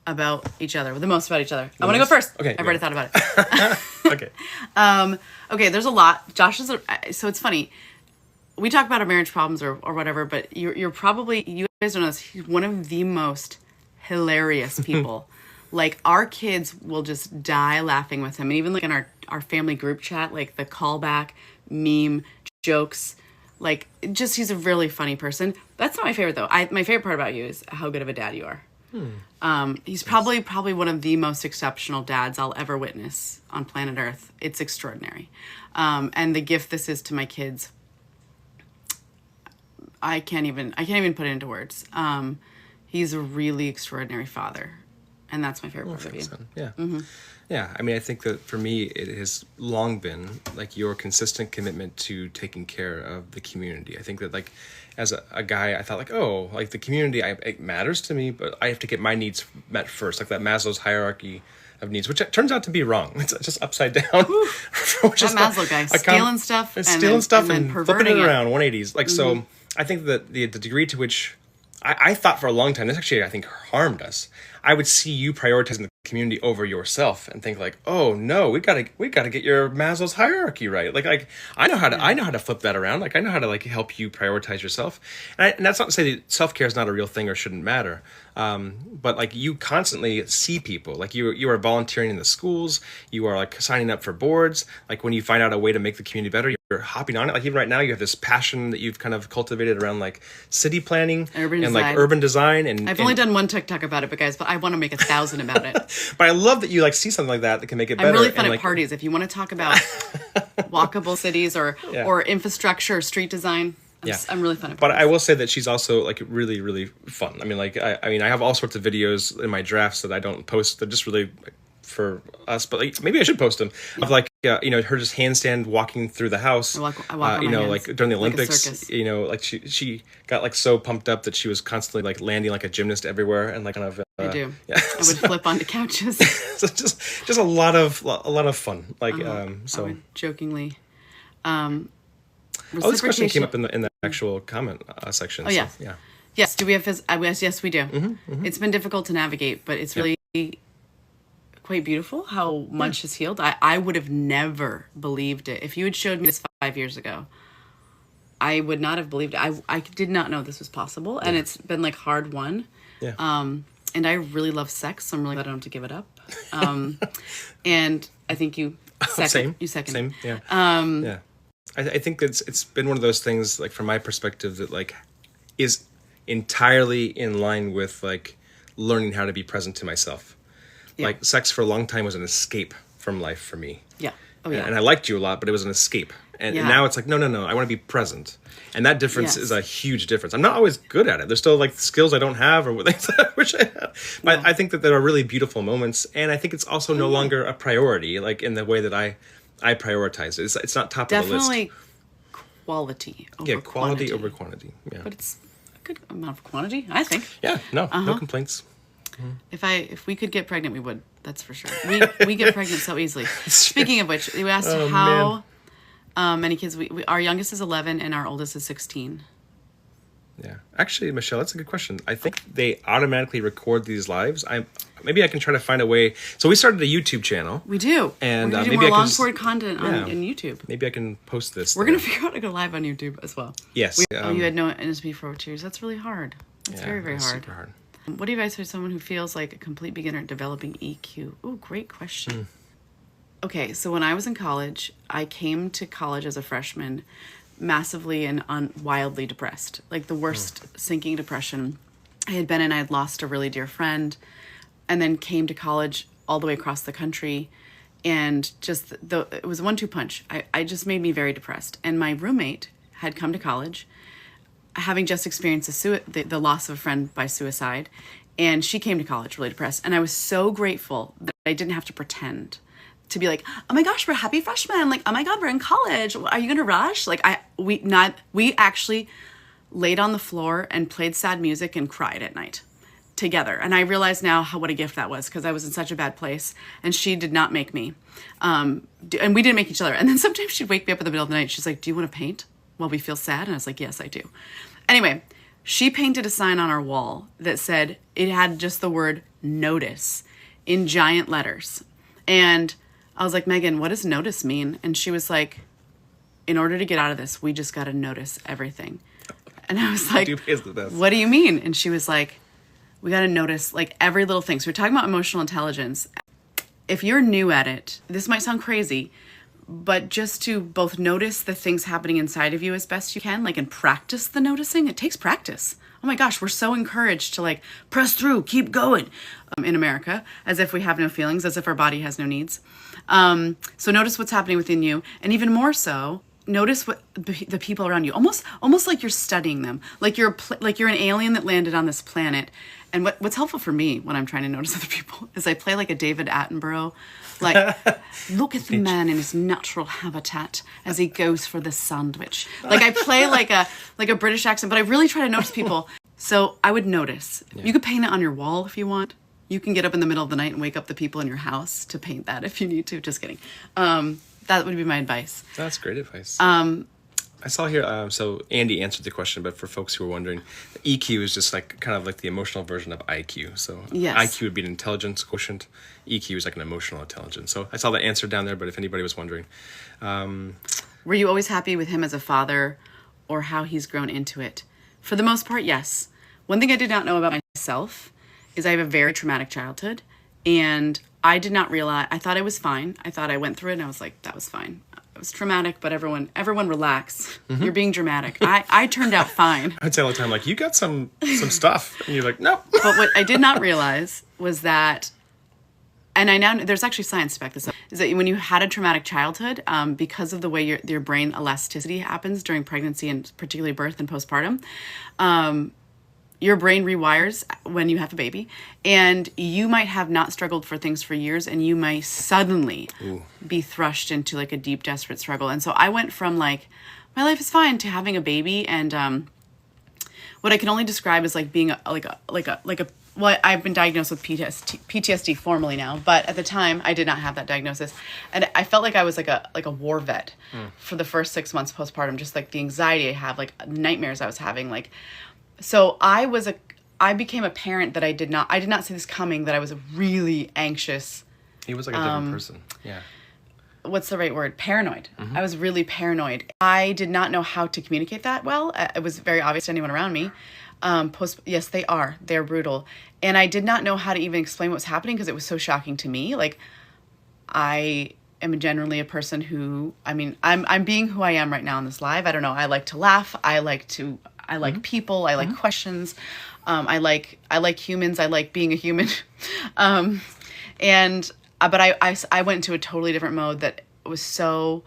about each other? The most about each other. I want to go first. Okay. I've already thought about it. Okay. Okay, there's a lot. So it's funny. We talk about our marriage problems or whatever, but you guys don't know this, he's one of the most hilarious people. Like, our kids will just die laughing with him. And even like in our family group chat, like the callback, meme, jokes, like just he's a really funny person. That's not my favorite though. My favorite part about you is how good of a dad you are. He's probably one of the most exceptional dads I'll ever witness on planet Earth. It's extraordinary. And the gift this is to my kids, I can't even put it into words. He's a really extraordinary father, and that's my favorite part of you. Yeah. Yeah. I mean, I think that for me, it has long been like your consistent commitment to taking care of the community. I think that like as a guy, I thought like, oh, like the community, it matters to me, but I have to get my needs met first, like that Maslow's hierarchy of needs, which turns out to be wrong. It's just upside down. That Maslow guy, stealing stuff and flipping perverting it around 180s. Like, so I think that the degree to which I thought for a long time, this actually, I think, harmed us. I would see you prioritizing the community over yourself and think like, oh no, we gotta get your Maslow's hierarchy right. Like I know how to flip that around. Like I know how to like help you prioritize yourself. And that's not to say that self-care is not a real thing or shouldn't matter. But like you constantly see people, like you are volunteering in the schools, you are like signing up for boards. Like when you find out a way to make the community better, you're hopping on it. Like even right now, you have this passion that you've kind of cultivated around like city planning and like urban design. And I've only done one TikTok about it, but guys, I want to make 1,000 about it. But I love that you like see something like that can make it better. I'm really fun and, at parties. If you want to talk about walkable cities or infrastructure or street design, I'm really fun at parties. But I will say that she's also like really, really fun. I mean, like I have all sorts of videos in my drafts that I don't post. They're just really for us, but like maybe I should post them of like her just handstand walking through the house. I walk on my hands, like during the like a Olympics, circus. like she got like so pumped up that she was constantly like landing like a gymnast everywhere and like kind of I do. Yeah. I would flip onto couches. So just a lot of fun. Like so I would jokingly. this question came up in the actual comment section. Oh yeah. So, yeah. Yes. Do we have yes, we do. It's been difficult to navigate, but it's really quite beautiful how much has healed. I would have never believed it. If you had showed me this 5 years ago, I would not have believed it. I did not know this was possible, and it's been like hard won. Yeah. And I really love sex, so I'm really glad I don't have to give it up. And I think you second. Same. You second. Same. Yeah. Yeah. I think it's been one of those things, like from my perspective, that like is entirely in line with like learning how to be present to myself. Yeah. Like sex for a long time was an escape from life for me. Yeah. Oh, yeah. And I liked you a lot, but it was an escape. And Yeah. now it's like, no, I want to be present. And that difference Yes. is a huge difference. I'm not always good at it. There's still like skills I don't have or things I wish I had. But Yeah. I think that there are really beautiful moments. And I think it's also no longer a priority, like in the way that I prioritize it. It's not top of the list. Definitely quality over Yeah, quality quantity. over quantity. Yeah. But it's a good amount of quantity, I think. Yeah, no Uh-huh. complaints. If we could get pregnant, we would. That's for sure. We get pregnant so easily. Speaking of which, you asked how many kids we our youngest is 11 and our oldest is 16. Yeah. Actually, Michelle, that's a good question. I think they automatically record these lives. Maybe I can try to find a way. So we started a YouTube channel. We do. And, we're gonna do maybe more I can long just- form content on Yeah. in YouTube. Maybe I can post this. We're there. gonna figure out how to go live on YouTube as well. Yes. You had no NSP for 2 years. That's really hard. That's very, very it's hard. super hard. What advice for someone who feels like a complete beginner at developing EQ? Oh, great question. Okay, so when I was in college, I came to college as a freshman massively and wildly depressed. Like the worst sinking depression I had been in. I had lost a really dear friend and then came to college all the way across the country. And just it was a 1-2 punch. I just made me very depressed. And my roommate had come to college having just experienced the loss of a friend by suicide, and she came to college really depressed. And I was so grateful that I didn't have to pretend to be like, oh my gosh, we're happy freshmen. Like, oh my God, we're in college. Are you gonna rush? Like, we actually laid on the floor and played sad music and cried at night together. And I realize now what a gift that was, because I was in such a bad place, and she did not make me. And we didn't make each other. And then sometimes she'd wake me up in the middle of the night. She's like, do you want to paint while we feel sad? And I was like, yes, I do. Anyway, she painted a sign on our wall that said, it had just the word notice in giant letters. And I was like, Megan, what does notice mean? And she was like, in order to get out of this, we just got to notice everything. And I was like, what do you mean? And she was like, we got to notice like every little thing. So we're talking about emotional intelligence. If you're new at it, this might sound crazy, but just to both notice the things happening inside of you as best you can, like, and practice the noticing. It takes practice. Oh my gosh, we're so encouraged to like press through, keep going in America, as if we have no feelings, as if our body has no needs. So notice what's happening within you, and even more so, notice what the people around you. Almost like you're studying them, like you're an alien that landed on this planet. And what's helpful for me when I'm trying to notice other people is I play like a David Attenborough, like, look at the man in his natural habitat as he goes for the sandwich. Like I play like a British accent, but I really try to notice people. So I would notice. Yeah. You could paint it on your wall if you want. You can get up in the middle of the night and wake up the people in your house to paint that if you need to. Just kidding. That would be my advice. That's great advice. I saw here, so Andy answered the question, but for folks who are wondering, EQ is just like kind of like the emotional version of IQ. So yes. IQ would be an intelligence quotient. EQ is like an emotional intelligence. So I saw the answer down there, but if anybody was wondering. Were you always happy with him as a father or how he's grown into it? For the most part, yes. One thing I did not know about myself is I have a very traumatic childhood, and I did not realize, I thought I was fine. I thought I went through it and I was like, that was fine. It was traumatic, but everyone relax. Mm-hmm. You're being dramatic. I turned out fine. I'd say all the time, like, you got some stuff. And you're like, no. But what I did not realize was that, and I now, there's actually science to back this up, is that when you had a traumatic childhood, because of the way your brain elasticity happens during pregnancy and particularly birth and postpartum, your brain rewires when you have a baby, and you might have not struggled for things for years, and you might suddenly be thrust into like a deep, desperate struggle. And so I went from like, my life is fine, to having a baby, and what I can only describe as like being well, I've been diagnosed with PTSD formally now, but at the time I did not have that diagnosis, and I felt like I was like a war vet for the first 6 months postpartum, just like the anxiety I have, like nightmares I was having, like. So I became a parent that I did not see this coming, that I was a really anxious. He was like a different person. Yeah. What's the right word? Paranoid. Mm-hmm. I was really paranoid. I did not know how to communicate that well. It was very obvious to anyone around me. Yes, they are. They're brutal. And I did not know how to even explain what was happening because it was so shocking to me. Like, I am generally a person who, I mean, I'm being who I am right now in this live. I don't know. I like to laugh. I I like people. I like questions. I like humans. I like being a human. But I went into a totally different mode that was so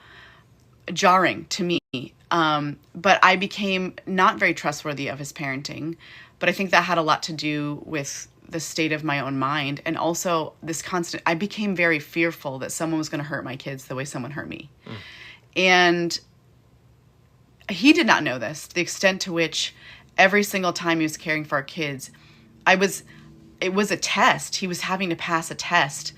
jarring to me. But I became not very trustworthy of his parenting. But I think that had a lot to do with the state of my own mind. And also this I became very fearful that someone was going to hurt my kids the way someone hurt me. And he did not know this, the extent to which every single time he was caring for our kids, it was a test. He was having to pass a test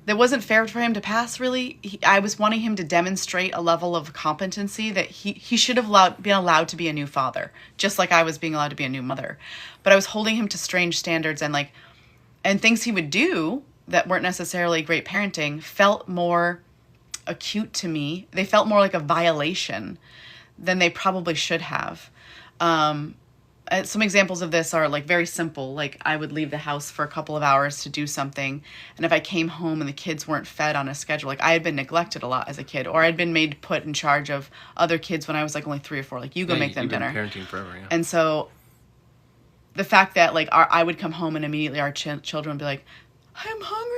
that wasn't fair for him to pass, really. I was wanting him to demonstrate a level of competency that he should have been allowed to be a new father, just like I was being allowed to be a new mother. But I was holding him to strange standards, and things he would do that weren't necessarily great parenting felt more acute to me. They felt more like a violation than they probably should have. Some examples of this are like very simple. Like I would leave the house for a couple of hours to do something. And if I came home and the kids weren't fed on a schedule, like I had been neglected a lot as a kid, or I'd been made put in charge of other kids when I was like only 3 or 4, like you go make them dinner. Parenting forever, yeah. And so the fact that like I would come home and immediately our children would be like, I'm hungry,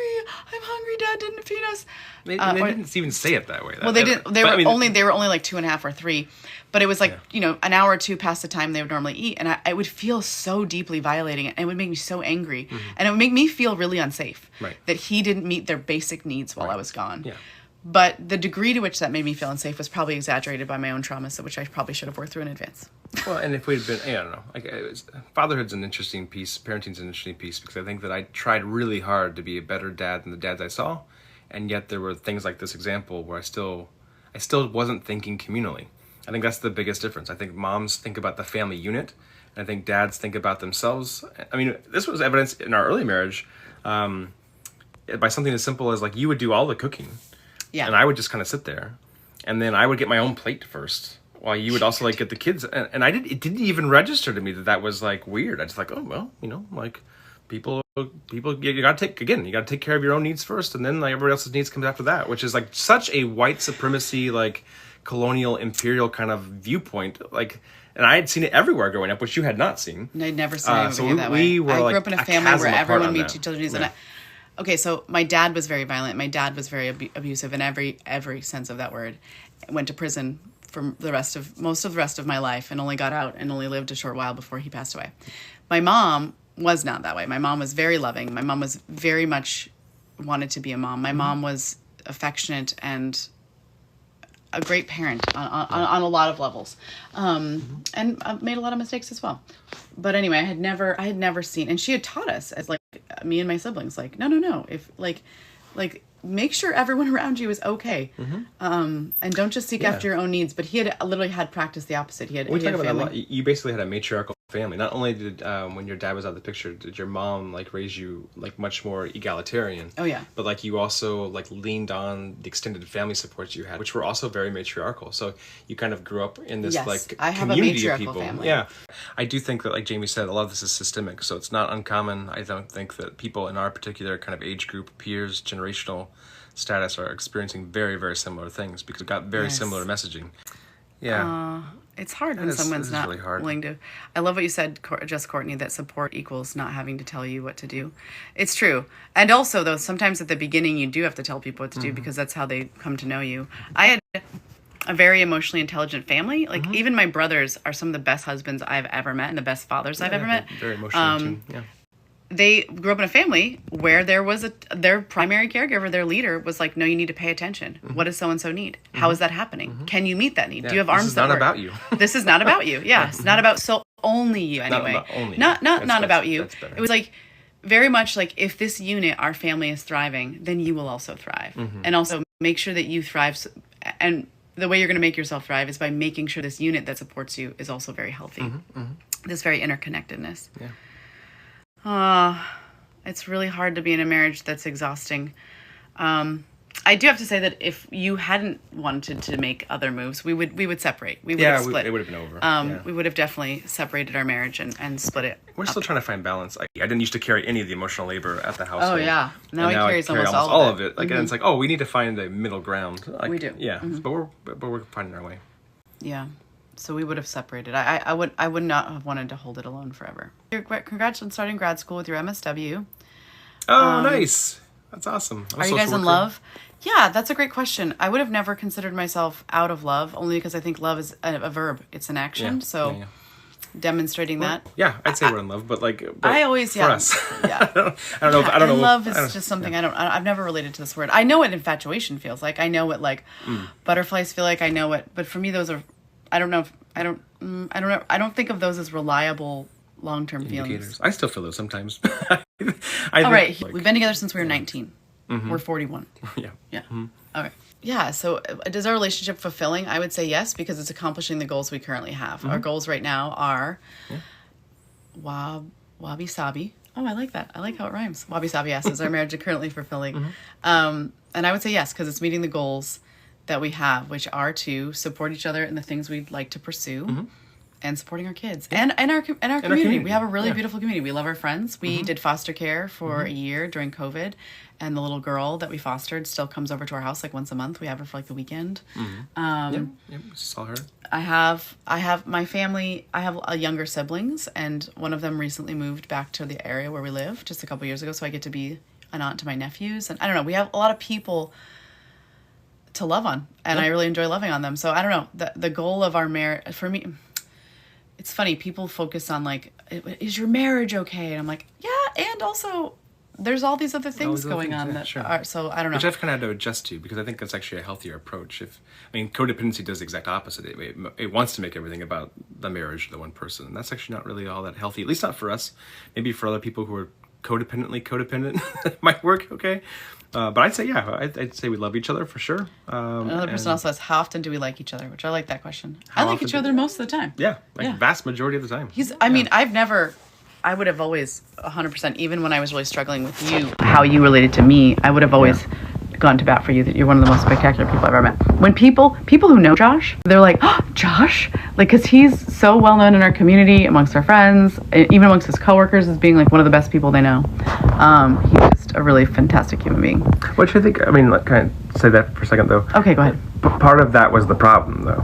Dad didn't feed us. They didn't even say it that way. Well, they didn't. They were only like 2.5 or 3, but it was like an hour or two past the time they would normally eat, and I would feel so deeply violating it, and it would make me so angry, and it would make me feel really unsafe that he didn't meet their basic needs while I was gone. Yeah. But the degree to which that made me feel unsafe was probably exaggerated by my own traumas, which I probably should have worked through in advance. Well, and if we'd been, I don't know, like fatherhood's an interesting piece, parenting's an interesting piece, because I think that I tried really hard to be a better dad than the dads I saw, and yet there were things like this example where I still wasn't thinking communally. I think that's the biggest difference. I think moms think about the family unit, and I think dads think about themselves. I mean, this was evidenced in our early marriage by something as simple as like you would do all the cooking. Yeah. And I would just kind of sit there, and then I would get my own plate first, while you would also like get the kids. And it didn't even register to me that was like weird. I just like, oh well, like people you gotta take care of your own needs first, and then like everybody else's needs comes after that, which is like such a white supremacy, like colonial imperial kind of viewpoint, like. And I had seen it everywhere growing up, which you had not seen. I'd never seen it that way. I grew up in a family where everyone meets each other's needs, and okay, so my dad was very violent. My dad was very abusive in every sense of that word. I went to prison for most of the rest of my life and only got out and only lived a short while before he passed away. My mom was not that way. My mom was very loving. My mom was very much wanted to be a mom. My mom was affectionate and a great parent on a lot of levels, and made a lot of mistakes as well. But anyway, I had never seen, and she had taught us as like me and my siblings, like no, if like make sure everyone around you is okay, and don't just seek after your own needs. But he had literally had practiced the opposite. We talk about that a lot. You basically had a matriarchal family. Not only did when your dad was out of the picture, did your mom like raise you like much more egalitarian. Oh yeah. But like you also like leaned on the extended family supports you had, which were also very matriarchal. So you kind of grew up in this I have community a of people. Family. Yeah, I do think that like Jamie said, a lot of this is systemic. So it's not uncommon. I don't think that people in our particular kind of age group, peers, generational status are experiencing very, very similar things because we've got very similar messaging. Yeah. It's hard when someone's not really willing to. I love what you said, Just Courtney, that support equals not having to tell you what to do. It's true. And also, though, sometimes at the beginning you do have to tell people what to do because that's how they come to know you. I had a very emotionally intelligent family. Like, even my brothers are some of the best husbands I've ever met and the best fathers I've ever met. Very emotionally yeah. They grew up in a family where there was their primary caregiver, their leader, was like, no, you need to pay attention. What does so-and-so need? How is that happening? Can you meet that need? Do you have arms that work? This is not about you. This is not about you. Yeah, it's not about only you anyway. Not about you. It was like very much like if this unit, our family is thriving, then you will also thrive. And also make sure that you thrive. And the way you're going to make yourself thrive is by making sure this unit that supports you is also very healthy. This very interconnectedness. Yeah. It's really hard to be in a marriage that's exhausting. I do have to say that if you hadn't wanted to make other moves, we would separate. We would have split. It would have been over. We would have definitely separated our marriage and split it. We're still trying to find balance. I didn't used to carry any of the emotional labor at the household. Oh yeah, now he carries almost all of it. Like and it's like, we need to find a middle ground. Like, we do. Yeah, but we're finding our way. Yeah. So we would have separated. I would not have wanted to hold it alone forever. Congrats on starting grad school with your MSW. Oh, nice. That's awesome. Are you guys in love? Yeah, that's a great question. I would have never considered myself out of love, only because I think love is a verb. It's an action. Demonstrating that. Yeah, I'd say we're in love, but I always, for us. Yeah. I don't know. Love is just something I've never related to this word. I know what infatuation feels like. I know what butterflies feel like. I know what, but for me, those are, I don't know. I don't think of those as reliable long-term feelings. I still feel those sometimes. All right. We've been together since we were 19. Mm-hmm. We're 41. Yeah. Yeah. Mm-hmm. Okay. Yeah. So is our relationship fulfilling? I would say yes, because it's accomplishing the goals we currently have. Mm-hmm. Our goals right now are wabi sabi. Oh, I like that. I like how it rhymes. Wabi sabi asks, is our marriage currently fulfilling? Mm-hmm. And I would say yes, because it's meeting the goals that we have, which are to support each other in the things we'd like to pursue. Mm-hmm. And supporting our kids and our community. We have a really beautiful community. We love our friends. We did foster care for a year during COVID, and the little girl that we fostered still comes over to our house once a month. We have her for the weekend. Saw her. I have my family. I have younger siblings, and one of them recently moved back to the area where we live just a couple years ago. So I get to be an aunt to my nephews, and I don't know. We have a lot of people to love on, and I really enjoy loving on them. So I don't know. The goal of our marriage for me. It's funny, people focus on is your marriage okay? And I'm like, yeah, and also there's all these other things going on that are, so I don't know. Which I've kind of had to adjust to, because I think that's actually a healthier approach. Codependency does the exact opposite. It wants to make everything about the marriage of the one person, and that's actually not really all that healthy, at least not for us. Maybe for other people who are codependent, it might work okay. But I'd say, I'd say we love each other for sure. Another person also asks, how often do we like each other? Which I like that question. I like each other most of the time. Yeah, vast majority of the time. I would have always 100%, even when I was really struggling with you, how you related to me, I would have always gone to bat for you, that you're one of the most spectacular people I've ever met. When people who know Josh, they're like, oh, Josh? Because he's so well known in our community, amongst our friends, even amongst his coworkers, as being one of the best people they know. He's just a really fantastic human being. Which I think, can I say that for a second, though? Okay, go ahead. Part of that was the problem, though.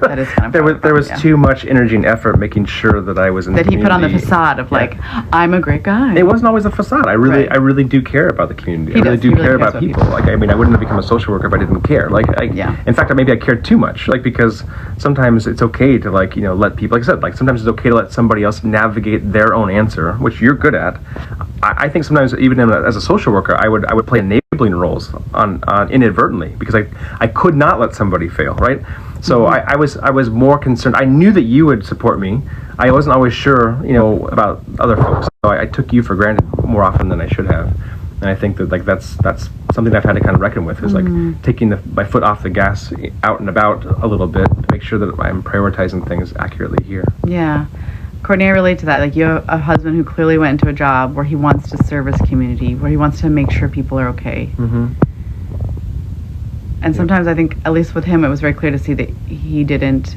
That is kind of there was too much energy and effort making sure that I was in that the he put on the facade of I'm a great guy. It wasn't always a facade. I really do care about the community. I really do care about people. I wouldn't have become a social worker if I didn't care. In fact, maybe I cared too much. Because sometimes it's okay to let people, like I said, sometimes it's okay to let somebody else navigate their own answer, which you're good at. I think sometimes even as a social worker, I would play enabling roles on inadvertently, because I could not let somebody fail, right? So I was more concerned. I knew that you would support me. I wasn't always sure, about other folks. So I took you for granted more often than I should have. And I think that that's something I've had to kind of reckon with, is taking my foot off the gas out and about a little bit to make sure that I'm prioritizing things accurately here. Yeah. Courtney, I relate to that. You have a husband who clearly went into a job where he wants to serve his community, where he wants to make sure people are okay. Mm-hmm. And sometimes I think, at least with him, it was very clear to see that he didn't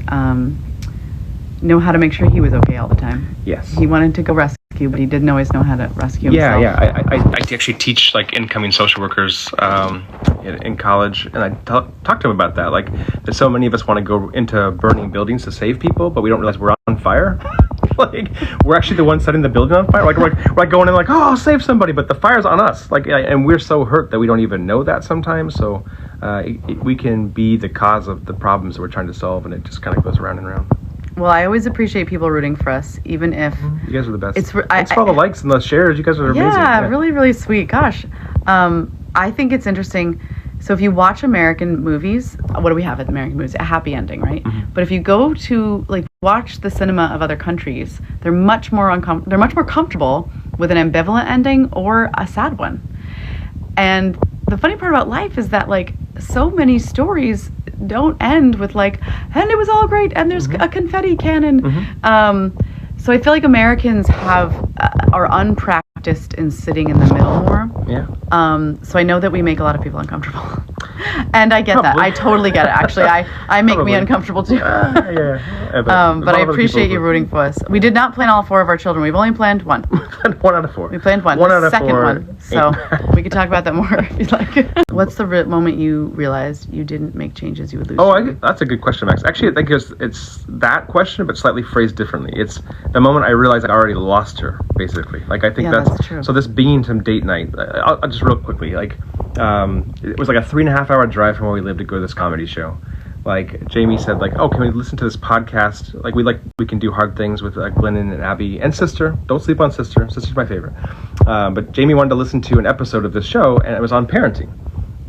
know how to make sure he was okay all the time. Yes. He wanted to go rescue, but he didn't always know how to rescue himself. Yeah. I actually teach incoming social workers in college, and I talk to them about that. That so many of us want to go into burning buildings to save people, but we don't realize we're on fire. We're actually the ones setting the building on fire. We're going in I'll save somebody, but the fire's on us. And we're so hurt that we don't even know that sometimes. So we can be the cause of the problems that we're trying to solve, and it just kind of goes around and around. Well, I always appreciate people rooting for us, even if... You guys are the best. Thanks for all the likes and the shares. You guys are amazing. Yeah, really, really sweet. Gosh. I think it's interesting. So if you watch American movies, what do we have at American movies? A happy ending, right? Mm-hmm. But if you go to watch the cinema of other countries, they're much more comfortable with an ambivalent ending or a sad one. And the funny part about life is that so many stories don't end with and it was all great and there's a confetti cannon. Mm-hmm. So I feel like Americans are unpracticed in sitting in the middle more. Yeah. So I know that we make a lot of people uncomfortable. And I get that. I totally get it. Actually, I make me uncomfortable too. But I appreciate you rooting for us. We did not plan all 4 of our children. We've only planned 1. 1 out of 4. We planned 1. 1 out of second 4. one. So we could talk about that more if you'd like. What's the moment you realized you didn't make changes you would lose? That's a good question, Max. Actually, I think it's that question, but slightly phrased differently. It's the moment I realized I already lost her, basically. Like, I think that's true. So this being some date night, I'll just real quickly, like, it was like a 3.5-hour drive from where we lived to go to this comedy show. Like, Jamie said, like, oh, can we listen to this podcast? Like, we can do hard things with Glennon and Abby and Sister. Don't sleep on Sister. Sister's my favorite. But Jamie wanted to listen to an episode of this show, and it was on parenting.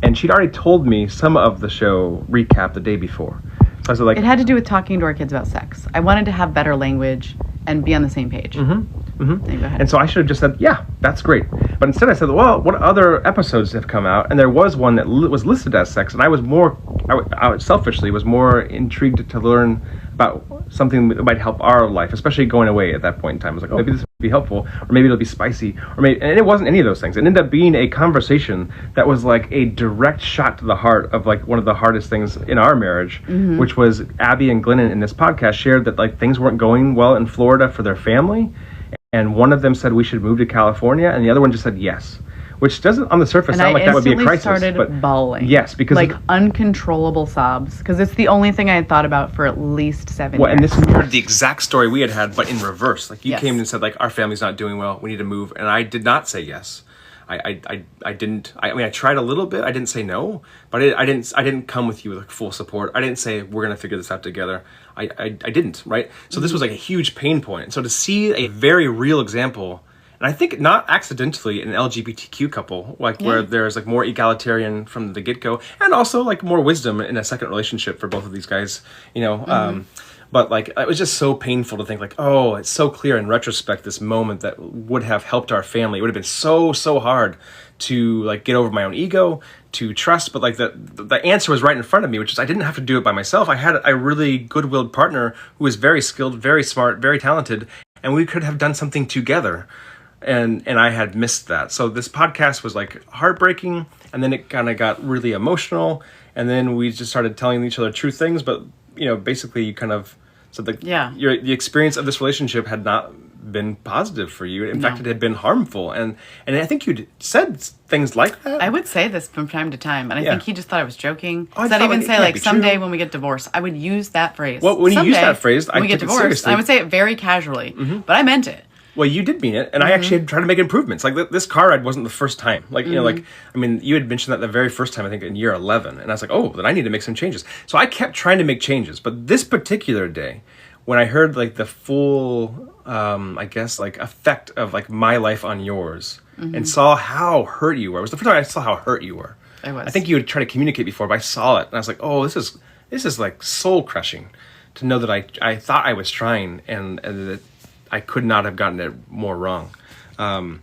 And she'd already told me some of the show recap the day before. So I said, like, it had to do with talking to our kids about sex. I wanted to have better language and be on the same page. Go ahead. And so I should have just said, yeah, that's great. But instead I said, well, what other episodes have come out? And there was one that was listed as sex, and I selfishly was more intrigued to learn about something that might help our life, especially going away at that point in time. I was like, oh, maybe this will be helpful, or maybe it'll be spicy, and it wasn't any of those things. It ended up being a conversation that was like a direct shot to the heart of like one of the hardest things in our marriage, which was Abby and Glennon in this podcast shared that like things weren't going well in Florida for their family. And one of them said we should move to California, and the other one just said yes, which doesn't on the surface sound like that would be a crisis. And I instantly started bawling. Yes, because like uncontrollable sobs, because it's the only thing I had thought about for at least 7 years. And this mirrored the exact story we had, but in reverse. Like you came and said, like, our family's not doing well, we need to move, and I did not say yes. I didn't. I mean, I tried a little bit. I didn't say no, but I didn't come with you with full support. I didn't say we're gonna figure this out together. I didn't. Right. So this was like a huge pain point. And so to see a very real example, and I think not accidentally, an LGBTQ couple, like where there's like more egalitarian from the get go, and also like more wisdom in a second relationship for both of these guys. You know. But like it was just so painful to think like, oh, it's so clear in retrospect this moment that would have helped our family. It would have been so hard to like get over my own ego, to trust. But like the answer was right in front of me, which is I didn't have to do it by myself. I had a really good-willed partner who was very skilled, very smart, very talented, and we could have done something together. And I had missed that. So this podcast was like heartbreaking, and then it kind of got really emotional, and then we just started telling each other true things. But you know, basically, you kind of said that the experience of this relationship had not been positive for you. In fact, it had been harmful. And I think you'd said things like that. I would say this from time to time, and I think he just thought I was joking. Oh, I'd even say like someday when we get divorced, I would use that phrase. Well, when you use that phrase, when we get divorced, I would say it very casually, but I meant it. Well, you did mean it, and I actually had tried to make improvements. Like, this car ride wasn't the first time. Like, you know, like, I mean, you had mentioned that the very first time, I think, in year 11, and I was like, oh, then I need to make some changes. So I kept trying to make changes, but this particular day, when I heard, like, the full, I guess, like, effect of, like, my life on yours, and saw how hurt you were, it was the first time I saw how hurt you were. I think you had tried to communicate before, but I saw it, and I was like, oh, this is like, soul-crushing to know that I thought I was trying, and that I could not have gotten it more wrong. And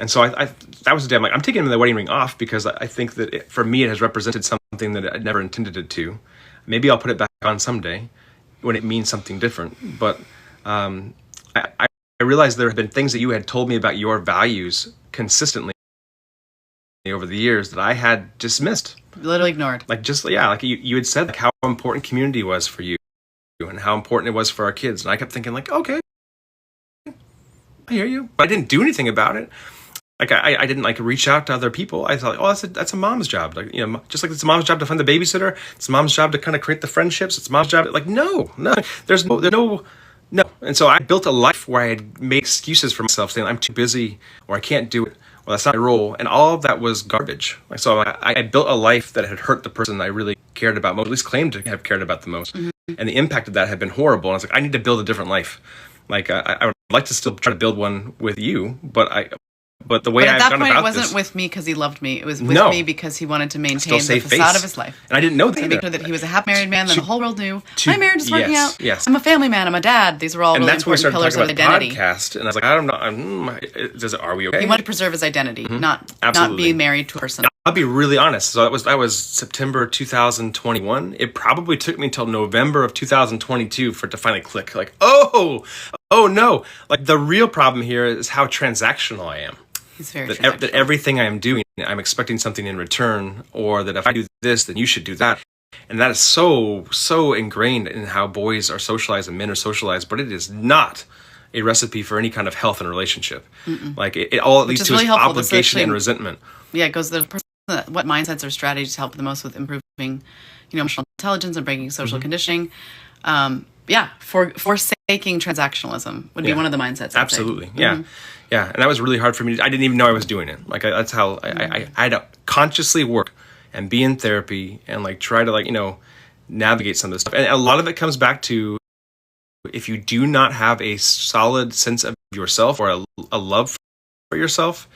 so I that was the day I'm like, I'm taking the wedding ring off because I think that for me it has represented something that I never intended it to. Maybe I'll put it back on someday when it means something different. But I realized there have been things that you had told me about your values consistently over the years that I had dismissed. Literally ignored. Like like you had said like how important community was for you and how important it was for our kids. And I kept thinking like, okay, I hear you. But I didn't do anything about it. Like I didn't like reach out to other people. I thought, oh, that's a mom's job. Like, you know, just like it's a mom's job to find the babysitter. It's a mom's job to kind of create the friendships. It's a mom's job. Like, no. There's no. And so I built a life where I had made excuses for myself, saying I'm too busy or I can't do it. Well, that's not my role. And all of that was garbage. Like, so I built a life that had hurt the person I really cared about most, at least claimed to have cared about the most. And the impact of that had been horrible. And I was like, I need to build a different life. Like, I would like to still try to build one with you, but the way I've gone about this... But at that point, it wasn't with me because he loved me. It was with me because he wanted to maintain the facade of his life. And I didn't know that to make sure that he was a happy married man, that the whole world knew. My marriage is working out. Yes. I'm a family man. I'm a dad. These were all really important pillars of identity. Podcast, and I was like, I don't know. Are we okay? He wanted to preserve his identity, not being married to a person. I'll be really honest. So that was September 2021. It probably took me until November of 2022 for it to finally click. Like, oh no. Like, the real problem here is how transactional I am. He's very that everything I am doing I'm expecting something in return, or that if I do this, then you should do that. And that is so ingrained in how boys are socialized and men are socialized, but it is not a recipe for any kind of health in a relationship. Like it all leads to really is helpful. obligation and resentment. Yeah, it goes to the person what mindsets or strategies help the most with improving, emotional intelligence and breaking social conditioning. Forsaking transactionalism would be one of the mindsets. Absolutely, yeah. And that was really hard for me. I didn't even know I was doing it. Like that's how I had to consciously work and be in therapy and like try to navigate some of this stuff. And a lot of it comes back to, if you do not have a solid sense of yourself or a love for yourself,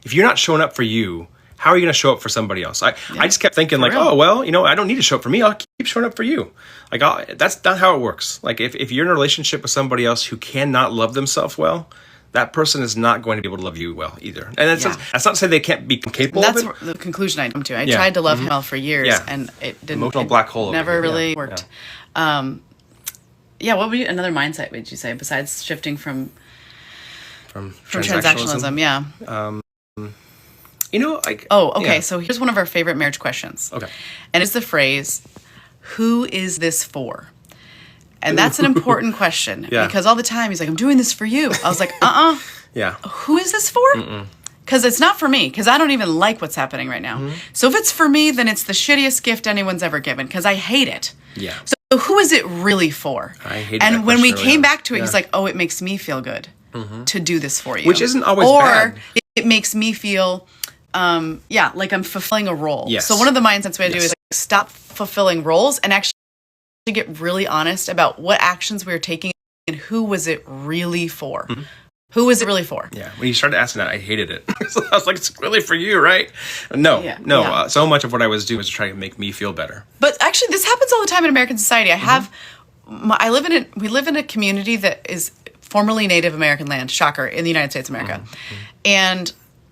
if you're not showing up for you, how are you going to show up for somebody else? I just kept thinking I don't need to show up for me. I'll keep showing up for you. That's not how it works. Like if you're in a relationship with somebody else who cannot love themselves well, that person is not going to be able to love you well either. And that's not to say they can't be capable of it. That's the conclusion I come to. I tried to love him well for years, and it didn't. Emotional black hole. Never really worked. What would be another mindset, would you say, besides shifting from transactionalism? Yeah. So here's one of our favorite marriage questions. Okay. And it's the phrase, "Who is this for?" And that's an important question because all the time he's like, "I'm doing this for you." I was like, Yeah. Who is this for? Because it's not for me, because I don't even like what's happening right now. So if it's for me, then it's the shittiest gift anyone's ever given, because I hate it. Yeah. So who is it really for? I hate And that when we question came back to it, he's like, "Oh, it makes me feel good to do this for you." Which isn't always bad. Or it makes me feel, like I'm fulfilling a role. Yes. So one of the mindsets we do is stop fulfilling roles and actually get really honest about what actions we were taking and who was it really for. Who was it really for? Yeah, when you started asking that, I hated it. So I was like, it's really for you, right? No. So much of what I was doing was trying to make me feel better. But actually, this happens all the time in American society. We live in a community that is formerly Native American land, shocker, in the United States of America. And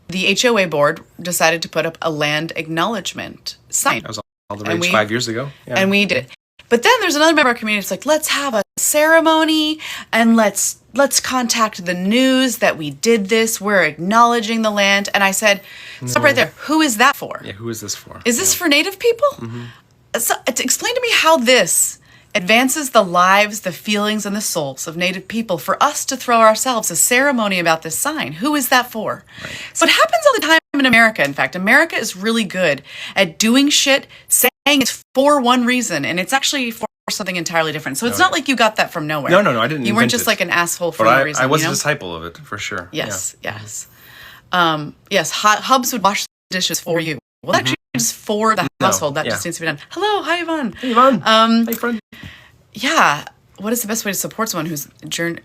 the HOA board decided to put up a land acknowledgement sign. That was all the rage 5 years ago. Yeah. And we did it. But then there's another member of our community that's like, let's have a ceremony and let's contact the news that we did this. We're acknowledging the land. And I said, stop right there. Who is that for? Yeah, who is this for? Is this for Native people? So, explain to me how this advances the lives, the feelings, and the souls of Native people for us to throw ourselves a ceremony about this sign. Who is that for? Right. So it happens all the time in America. In fact, America is really good at doing shit, saying it's for one reason, and it's actually for something entirely different. So it's not like you got that from nowhere. No, I didn't. You weren't just like an asshole for no reason. I was a disciple of it, for sure. Yes. Hubs would wash the dishes for you. Well, that actually is for the household. That just needs to be done. Hello, hi, Yvonne. Hey, Yvonne. Hey, friend. Yeah. What is the best way to support someone who's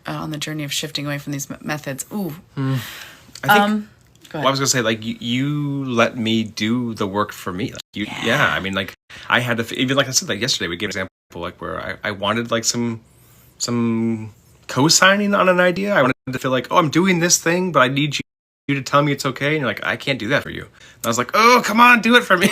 on the journey of shifting away from these methods? Ooh. I think, I was going to say, you let me do the work for me. I mean, I had to, even like I said, yesterday, we gave an example, where I wanted, some co-signing on an idea. I wanted to feel like, I'm doing this thing, but I need you to tell me it's okay. And you're like, I can't do that for you. And I was like, oh, come on, do it for me.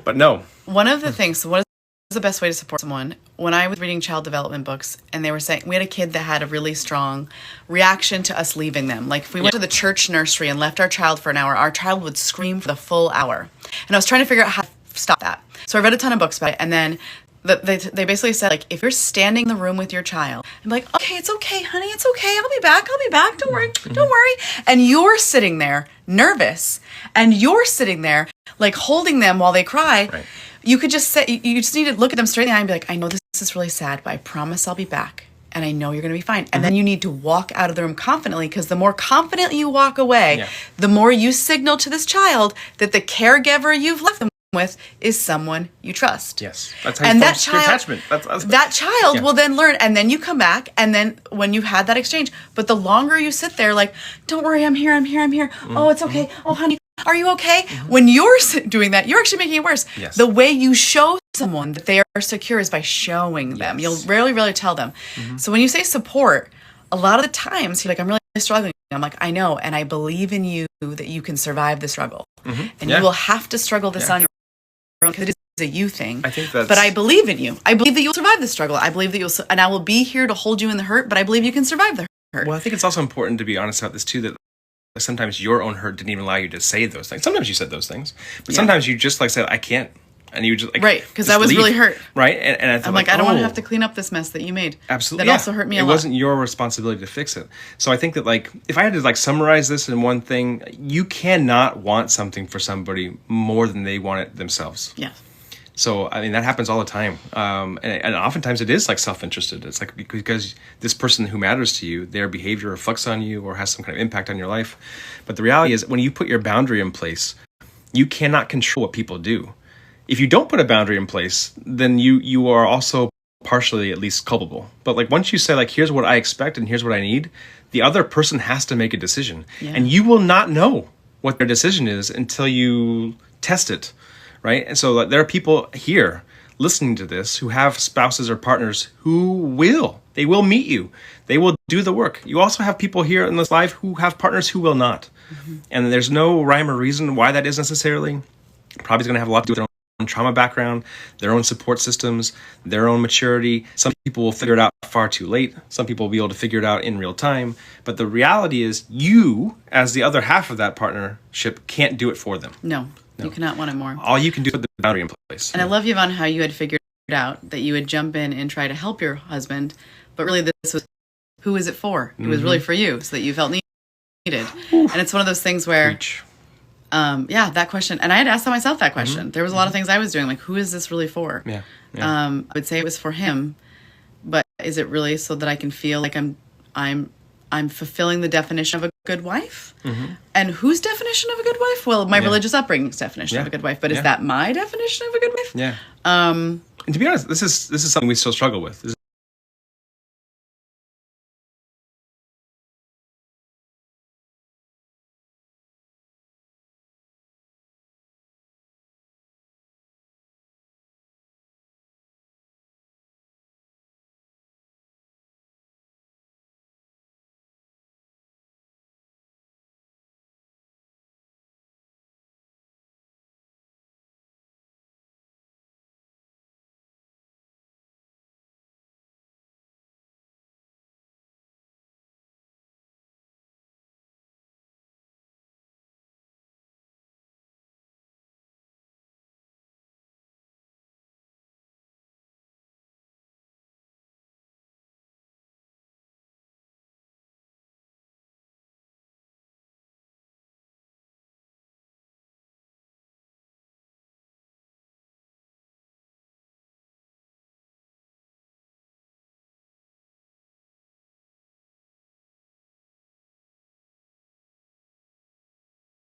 But no. One of the things, what is the best way to support someone? When I was reading child development books, and they were saying, we had a kid that had a really strong reaction to us leaving them. Like if we went to the church nursery and left our child for an hour, our child would scream for the full hour. And I was trying to figure out how to stop that. So I read a ton of books about it, and then they basically said, if you're standing in the room with your child, I'm like, okay, it's okay, honey, it's okay, I'll be back, don't worry. And you're sitting there nervous, and you're sitting there holding them while they cry. Right. You could just say, you just need to look at them straight in the eye and be like, I know this is really sad, but I promise I'll be back. And I know you're going to be fine. And then you need to walk out of the room confidently, because the more confidently you walk away, the more you signal to this child that the caregiver you've left them with is someone you trust. Yes. That's how you form secure attachment. That child will then learn, and then you come back, and then when you've had that exchange, but the longer you sit there don't worry, I'm here. Oh, it's okay. Oh, honey, are you okay? When you're doing that, you're actually making it worse. Yes. The way you show someone that they are secure is by showing them. You'll rarely tell them. So when you say support, a lot of the times you're like, I'm really struggling. I'm like, I know, and I believe in you that you can survive the struggle. And you will have to struggle this on your own, because it is a you thing. I think that's... But I believe in you. I believe that you'll survive the struggle. I believe that and I will be here to hold you in the hurt, but I believe you can survive the hurt. Well, I think it's also important to be honest about this too, that sometimes your own hurt didn't even allow you to say those things. Sometimes you said those things, but Yeah. sometimes you just like said, I can't. And you just like, Right, because just I was leave. really hurt. Right. And I thought, I'm like, I don't want to oh, have to clean up this mess that you made. absolutely. That also hurt me a lot. It wasn't your responsibility to fix it. So I think that like, if I had to like summarize this in one thing, you cannot want something for somebody more than they want it themselves. Yeah. So, I mean, that happens all the time. And oftentimes it is like self-interested. It's like because this person who matters to you, their behavior reflects on you or has some kind of impact on your life. But the reality is when you put your boundary in place, you cannot control what people do. If you don't put a boundary in place, then you are also partially at least culpable. But like once you say like, here's what I expect and here's what I need, the other person has to make a decision. Yeah. And you will not know what their decision is until you test it. Right? And so there are people here listening to this who have spouses or partners they will meet you. They will do the work. You also have people here in this live who have partners who will not. Mm-hmm. And there's no rhyme or reason why that is necessarily. Probably going to have a lot to do with their own trauma background, their own support systems, their own maturity. Some people will figure it out far too late. Some people will be able to figure it out in real time. But the reality is you, as the other half of that partnership, can't do it for them. No. You cannot want it more. All you can do is put the boundary in place. And I love, Yvonne, how you had figured out that you would jump in and try to help your husband, but really this was, who is it for? It was really for you, so that you felt needed. Oof. And it's one of those things where, that question, and I had asked myself that question. There was a lot of things I was doing, like, who is this really for? Yeah. I would say it was for him, but is it really so that I can feel like I'm fulfilling the definition of a good wife? Mm-hmm. And whose definition of a good wife? Well, my religious upbringing's definition of a good wife, but is that my definition of a good wife? Yeah. And to be honest, this is something we still struggle with.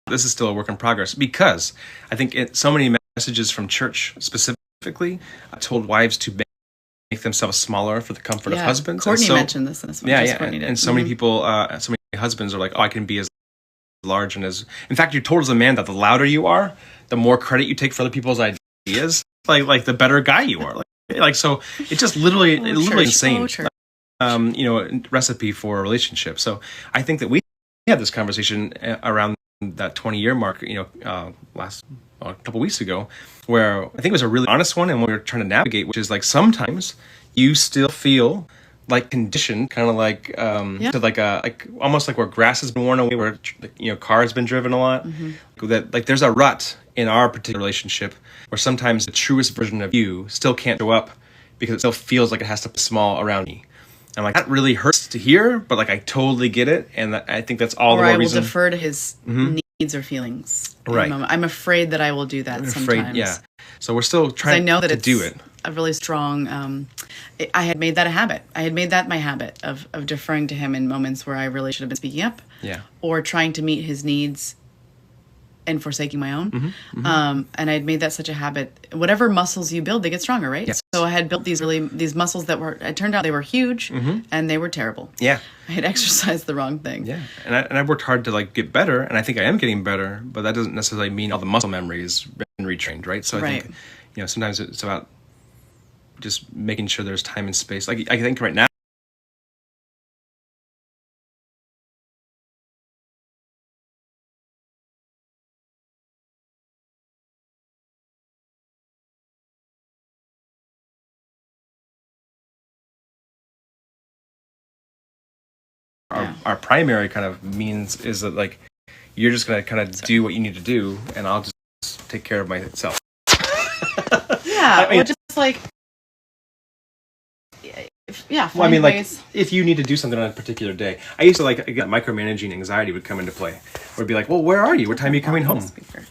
This is still a work in progress because I think so many messages from church specifically told wives to make themselves smaller for the comfort of husbands. Courtney mentioned this in this one. Yeah. And so many people, so many husbands are like, oh, I can be as large and as... In fact, you're told as a man that the louder you are, the more credit you take for other people's ideas, like the better guy you are. Like so, it's just literally insane. Recipe for a relationship. So I think that we had this conversation around that 20-year mark, last a couple weeks ago, where I think it was a really honest one, and we were trying to navigate, which is like sometimes you still feel like conditioned, kind of like to like almost like where grass has been worn away, where car has been driven a lot. Mm-hmm. That like there's a rut in our particular relationship where sometimes the truest version of you still can't show up because it still feels like it has to be small around me. And like that really hurts to hear, but like I totally get it, and I think that's all the more reason. Or I will defer to his needs or feelings. Right. I'm afraid that I will do that sometimes. Yeah. So we're still trying to do it. A really strong. I had made that a habit. I had made that my habit of deferring to him in moments where I really should have been speaking up. Yeah. Or trying to meet his needs and forsaking my own. Mm-hmm, mm-hmm. And I'd made that such a habit. Whatever muscles you build, they get stronger, right? Yes. So I had built these muscles that it turned out they were huge, and they were terrible. Yeah. I had exercised the wrong thing. Yeah. And I worked hard to like get better, and I think I am getting better, but that doesn't necessarily mean all the muscle memory has been retrained, right? So I think, sometimes it's about just making sure there's time and space. Like I think right now, our primary kind of means is that like you're just going to kind of do what you need to do, and I'll just take care of myself. Yeah, I mean, or just like, yeah. Well, I mean, like, ways. if you need to do something on a particular day, I used to like, again, micromanaging anxiety would come into play. Would be like, well, where are you? What time are you coming home?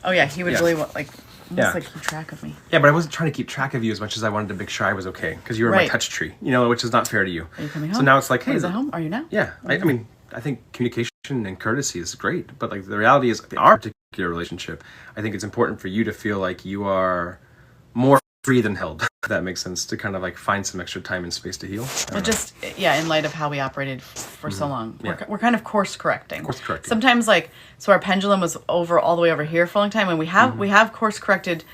Oh yeah, he would really want like almost like keep track of me. Yeah, but I wasn't trying to keep track of you as much as I wanted to make sure I was okay, because you were my touch tree, which is not fair to you. Are you coming home? So now it's like, hey, is it home? Are you now? Yeah, I mean, I think communication and courtesy is great, but like the reality is, in our particular relationship, I think it's important for you to feel like you are more free than held. If that makes sense, to kind of like find some extra time and space to heal. Well, just in light of how we operated for so long, Yeah. we're kind of course correcting. Course correcting. Sometimes so our pendulum was all the way over here for a long time, and we have course corrected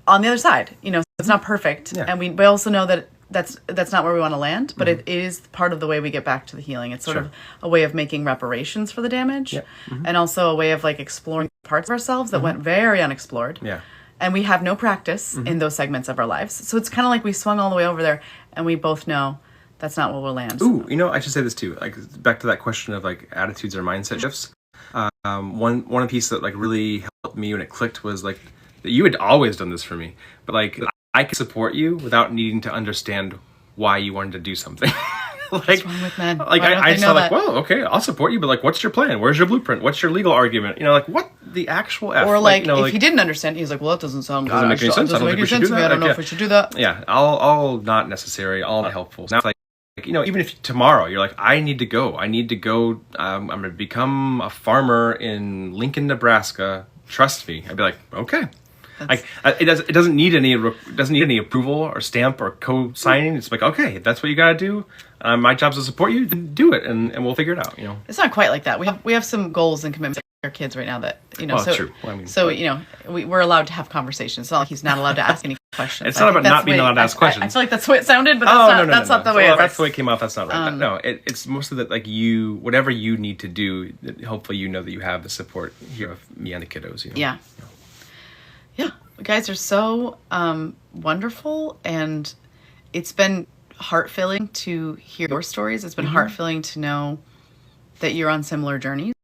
on the other side. It's not perfect, and we also know that that's not where we want to land, but it is part of the way we get back to the healing. It's sort of a way of making reparations for the damage, and also a way of like exploring parts of ourselves that went very unexplored. Yeah. And we have no practice in those segments of our lives. So it's kind of like we swung all the way over there, and we both know that's not where we'll land. Ooh, I should say this too. Like, back to that question of like attitudes or mindset shifts. One piece that like really helped me when it clicked was like that you had always done this for me, but like I could support you without needing to understand why you wanted to do something. What's wrong with men? Like I just thought like, well, okay, I'll support you, but like, what's your plan? Where's your blueprint? What's your legal argument? Like what the actual F? Or like, if he didn't understand, he's like, well, that doesn't sound doesn't make any sense. I don't think we should do that. I don't know if we should do that. Yeah, all not necessary, all not helpful. Now it's like even if tomorrow you're like, I need to go. I'm going to become a farmer in Lincoln, Nebraska. Trust me. I'd be like, okay. Like it doesn't need any approval or stamp or co-signing. It's like, okay, if that's what you got to do. My job is to support you. Then do it, and we'll figure it out. It's not quite like that. We have some goals and commitments with our kids right now that true. Well, we're allowed to have conversations. It's not like he's not allowed to ask any questions. It's not about not being allowed to ask questions. I feel like that's the way it sounded, but that's not the way. Well, that's the way it came off. That's not right. No, it's mostly that like whatever you need to do. Hopefully, you know that you have the support here of me and the kiddos. Yeah. Yeah, you guys are so wonderful, and it's been heart-filling to hear your stories. It's been heart-filling to know that you're on similar journeys.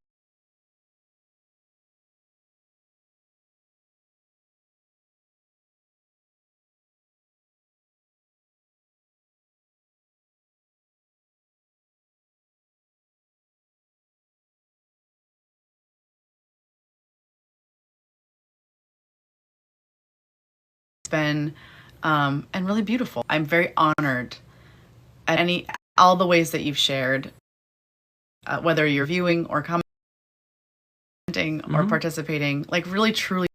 Been and really beautiful. I'm very honored at all the ways that you've shared, whether you're viewing or commenting or participating, like really truly